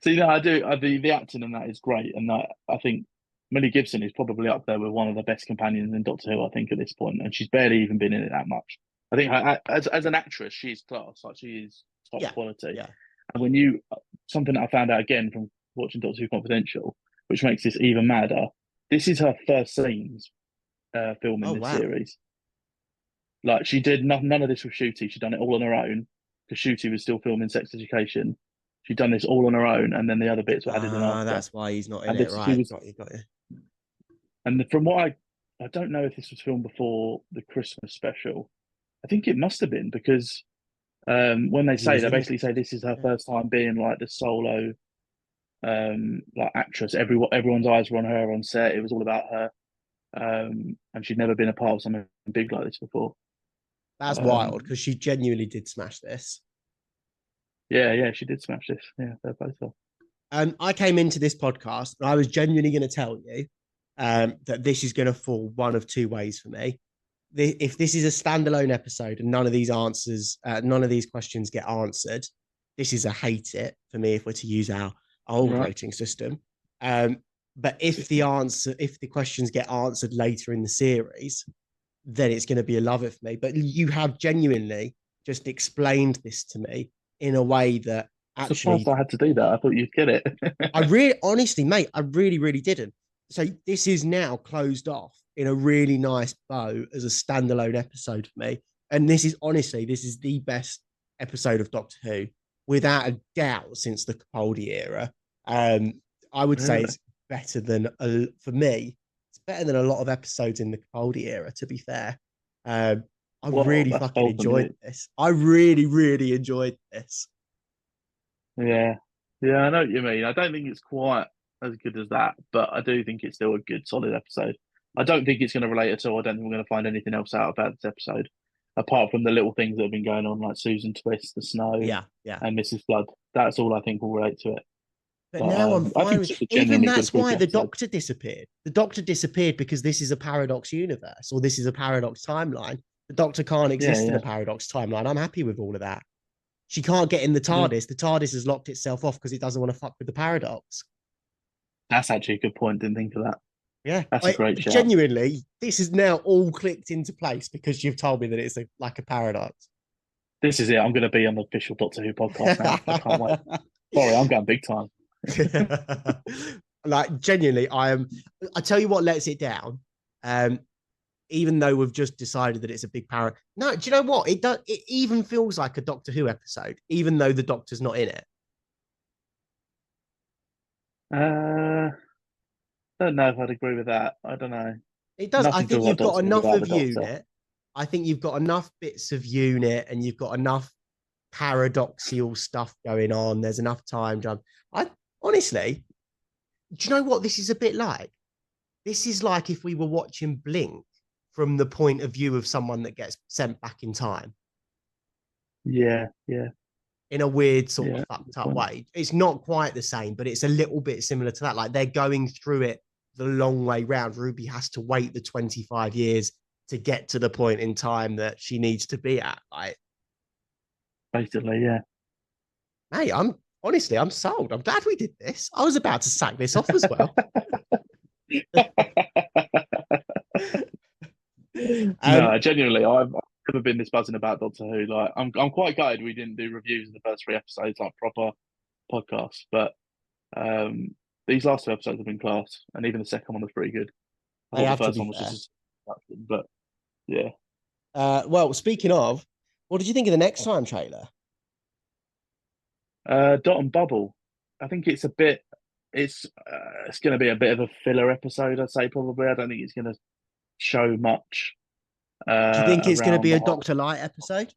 so I do. The acting in that is great, and I think Millie Gibson is probably up there with one of the best companions in Doctor Who. I think at this point, and she's barely even been in it that much. I think as an actress, she's class. Like she is top Yeah. quality. Yeah. And when you something that I found out again from watching Doctor Who Confidential, which makes this even madder. This is her first scenes filming Oh, this wow. series. Like she did none of this with Shooty. She done it all on her own because Shooty was still filming Sex Education. She'd done this all on her own, and then the other bits were added in after. That's why he's not in And it. this she Right. was, Got you. Got you. and from what I don't know if this was filmed before the Christmas special. I think it must have been because when He was they in it. basically say this is her Yeah. first time being like the solo like actress. Everyone's eyes were on her on set. It was all about her, and she'd never been a part of something big like this before. That's wild Um, because she genuinely did smash this. yeah, she did smash this. Yeah, they're both off. I came into this podcast and I was genuinely going to tell you that this is going to fall one of two ways for me. If this is a standalone episode and none of these none of these questions get answered, this is a hate it for me if we're to use our old Right. rating system. But if the questions get answered later in the series, then it's going to be a love it for me. But you have genuinely just explained this to me in a way that Surprised actually I had to do that. I thought you'd get it. I really, honestly, mate, I really, really didn't. So this is now closed off in a really nice bow as a standalone episode for me. And this is honestly, this is the best episode of Doctor Who, without a doubt, since the Capaldi era. I would say Really? it's better than for me. It's better than a lot of episodes in the Capaldi era. To be fair, I Well, really that's fucking bold from enjoyed you. this. I really, really enjoyed this. Yeah, yeah, I know what you mean. I don't think it's quite as good as that, but I do think it's still a good, solid episode. I don't think it's going to relate at all. I don't think we're going to find anything else out about this episode, apart from the little things that have been going on, like Susan Twist, the snow, Yeah, yeah. and Mrs. Flood. That's all I think will relate to it. But But now I'm I fine think with it's just a even genuinely good, that's why spooky the episode. Doctor disappeared. The Doctor disappeared because this is a paradox universe or this is a paradox timeline. The Doctor can't Yeah, exist in a yeah, paradox timeline. I'm happy with all of that. She can't get in the yeah. TARDIS. The TARDIS has locked itself off because it doesn't want to fuck with the paradox. That's actually a good point. Didn't think of that. Yeah, That's a great shout. genuinely, this is now all clicked into place because you've told me that it's like a paradox. This is it. I'm going to be on the official Doctor Who podcast now. I can't wait. Sorry, I'm going big time. Like genuinely, I tell you what lets it down. Even though we've just decided that it's a big power. No, do you know what? It even feels like a Doctor Who episode, even though the Doctor's not in it. I don't know if I'd agree with that. I don't know. It does. I Nothing think feels like you've got Doctor Who enough without the of Doctor. unit. I think you've got enough bits of unit and you've got enough paradoxical stuff going on. There's enough time jump. I honestly, do you know what this is a bit like? This is like if we were watching Blink from the point of view of someone that gets sent back in time Yeah, yeah, in a weird sort yeah. of fucked up way. It's not quite the same, but it's a little bit similar to that. Like they're going through it the long way round. Ruby has to wait the 25 years to get to the point in time that she needs to be at. Like, Basically, yeah. hey, I'm sold. I'm glad we did this. I was about to sack this off as well. No, genuinely, I've never been this buzzing about Doctor Who. Like, I'm quite gutted we didn't do reviews of the first three episodes, like proper podcasts. But these last two episodes have been class, and even the second one was pretty good. I They thought have the to first be one was fair. just but yeah. Well, speaking of, what did you think of the next time trailer? Dot and Bubble. I think it's a bit. It's going to be a bit of a filler episode. I'd say probably. I don't think it's going to show much Do you think it's going to around be the a whole. Doctor Light episode?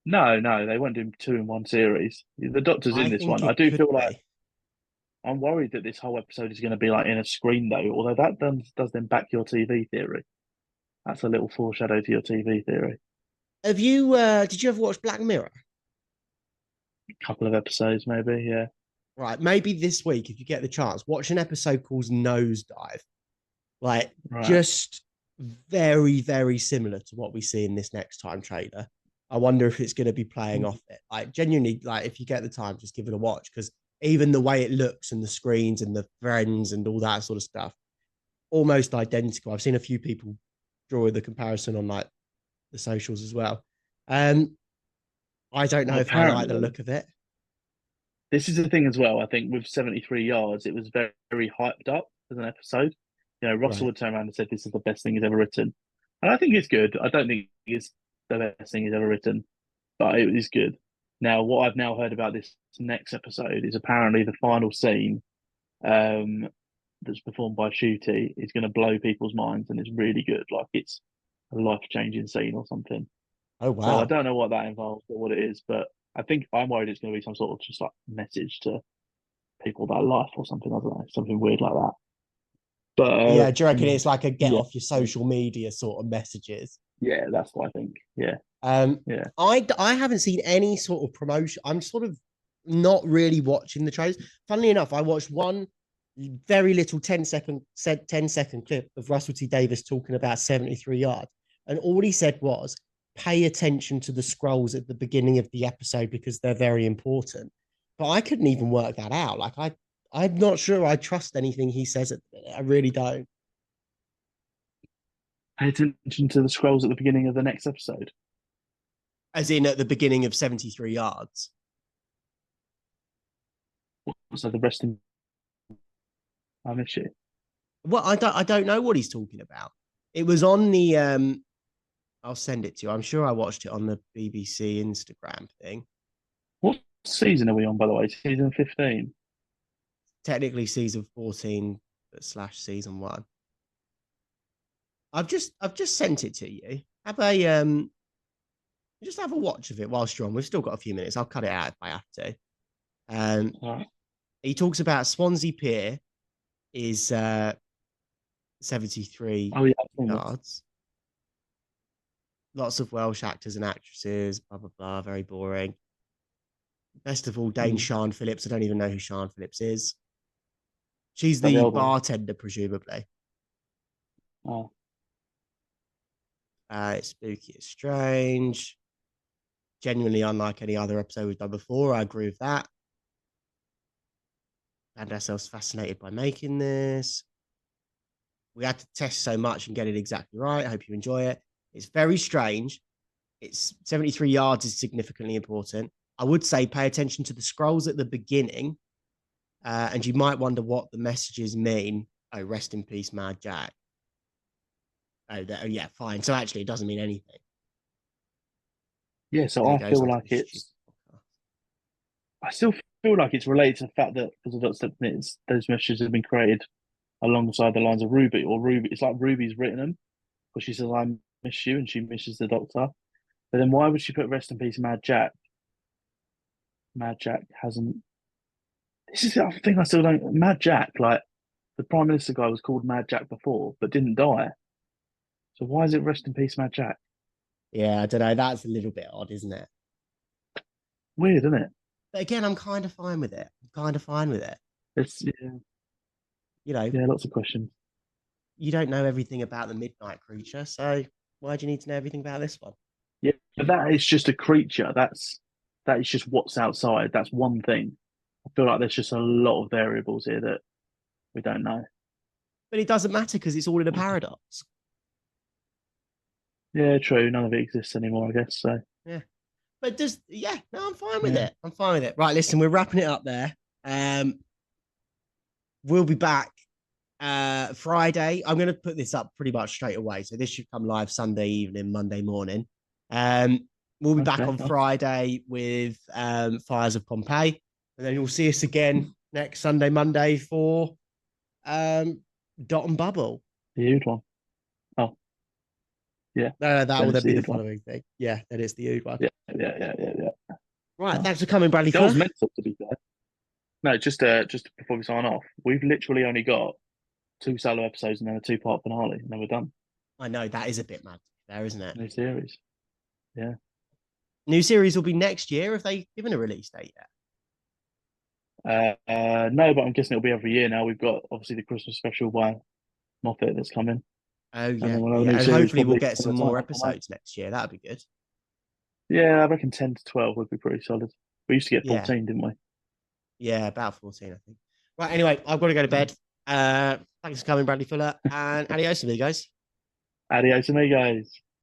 No, no, they won't do two in one series. The Doctor's in I this think one. I it do could feel like be. I'm worried that this whole episode is going to be like in a screen though. Although that does then back your TV theory. That's a little foreshadow to your TV theory. Have you? Did you ever watch Black Mirror? A couple of episodes, maybe. Yeah. Right, maybe this week, if you get the chance, watch an episode called Nosedive. Like, Right. just very, very similar to what we see in this next time trailer. I wonder if it's going to be playing off it. Like, genuinely, like, if you get the time, just give it a watch, because even the way it looks and the screens and the friends and all that sort of stuff, almost identical. I've seen a few people draw the comparison on like the socials as well. I don't know Well, if I like the apparently, look of it. this is the thing as well. I think with 73 yards, it was very, very hyped up as an episode. You know, Russell Right. would turn around and said, "This is the best thing he's ever written," and I think it's good. I don't think it's the best thing he's ever written, but it is good. Now, what I've now heard about this next episode is apparently the final scene, um, that's performed by Shooty is going to blow people's minds, and it's really good. Like it's a life-changing scene or something. Oh So I wow. don't know what that involves or what it is, but I think I'm worried it's going to be some sort of just like message to people about life or something. I don't know, something weird like that. Yeah, But do you reckon it's like a get yeah, off your social media sort of messages? yeah, that's what I think. Yeah, Um, yeah. I haven't seen any sort of promotion. I'm sort of not really watching the trailers. Funnily enough, I watched one very little 10-second clip of Russell T Davis talking about 73 yards. And all he said was, pay attention to the scrolls at the beginning of the episode because they're very important. But I couldn't even work that out. I'm not sure I trust anything he says at the minute. I really don't. Pay attention to the scrolls at the beginning of the next episode. As in at the beginning of 73 yards. So the rest of I miss you. Well, I don't know what he's talking about. It was on the I'll send it to you. I'm sure I watched it on the BBC Instagram thing. What season are we on, by the way? Season 15. Technically season 14 slash season 1. I've just sent it to you. Have a just have a watch of it whilst you're on. We've still got a few minutes. I'll cut it out if I have to. All right. He talks about Swansea Pier is 73 Oh yeah, I've seen this. yards. Lots of Welsh actors and actresses, blah blah blah, very boring. Best of all, Dane Mm. Sian Phillips. I don't even know who Sian Phillips is. She's Is that the the old one? bartender, presumably. Oh, It's spooky, it's strange. Genuinely unlike any other episode we've done before. I agree with that. And ourselves fascinated by making this. We had to test so much and get it exactly right. I hope you enjoy it. It's very strange. It's 73 yards is significantly important. I would say pay attention to the scrolls at the beginning, and you might wonder what the messages mean. Oh, rest in peace, Mad Jack. Oh, yeah, fine. So actually, it doesn't mean anything. yeah. So Then it I goes feel on to like this stupid it's. podcast. I still feel like it's related to the fact that because of those messages have been created alongside the lines of Ruby or Ruby. It's like Ruby's written them because she says I miss you and she misses the Doctor. But then why would she put rest in peace, Mad Jack? Mad Jack hasn't. This is the other thing I still don't. Mad Jack, like the Prime Minister guy was called Mad Jack before, but didn't die. So why is it rest in peace, Mad Jack? Yeah, I don't know. That's a little bit odd, isn't it? Weird, isn't it? But again, I'm kind of fine with it. I'm kind of fine with it. It's yeah, You know, yeah, lots of questions. you don't know everything about the Midnight Creature, so why do you need to know everything about this one? Yeah, but that is just a creature. That is just what's outside. That's one thing. I feel like there's just a lot of variables here that we don't know. But it doesn't matter because it's all in a paradox. Yeah, true. None of it exists anymore, I guess. So Yeah. But just yeah, no, I'm fine with yeah, it. I'm fine with it. Right, listen, we're wrapping it up there. We'll be back Friday. I'm going to put this up pretty much straight away, so this should come live Sunday evening, Monday morning. Um, We'll be back Okay, on nice. Friday with Fires of Pompeii. And then you'll see us again next Sunday, Monday for Dot and Bubble. The Ood one. Oh, yeah. No, that Then will it's then be the the Ood one. following thing. Yeah, that is the Ood one. Yeah. Right, Nice. thanks for coming, Bradley That was Fuller. mental, to be fair. No, just before we sign off, we've literally only got 2 solo episodes and then a 2-part finale, and then we're done. I know that is a bit mad there, isn't it? New series. Yeah. New series will be next year if they given a release date yet. No, but I'm guessing it'll be every year now. We've got obviously the Christmas special by Moffat that's coming, Oh and yeah, then we'll have a yeah, new and series hopefully we'll probably get by some the time more April, May. episodes next year. That'd be good. Yeah, I reckon 10 to 12 would be pretty solid. We used to get Yeah, 14, didn't we? yeah, about 14, I think. Right, anyway, I've got to go to bed. Thanks for coming, Bradley Fuller, and adios to me, guys. Adios, amigos.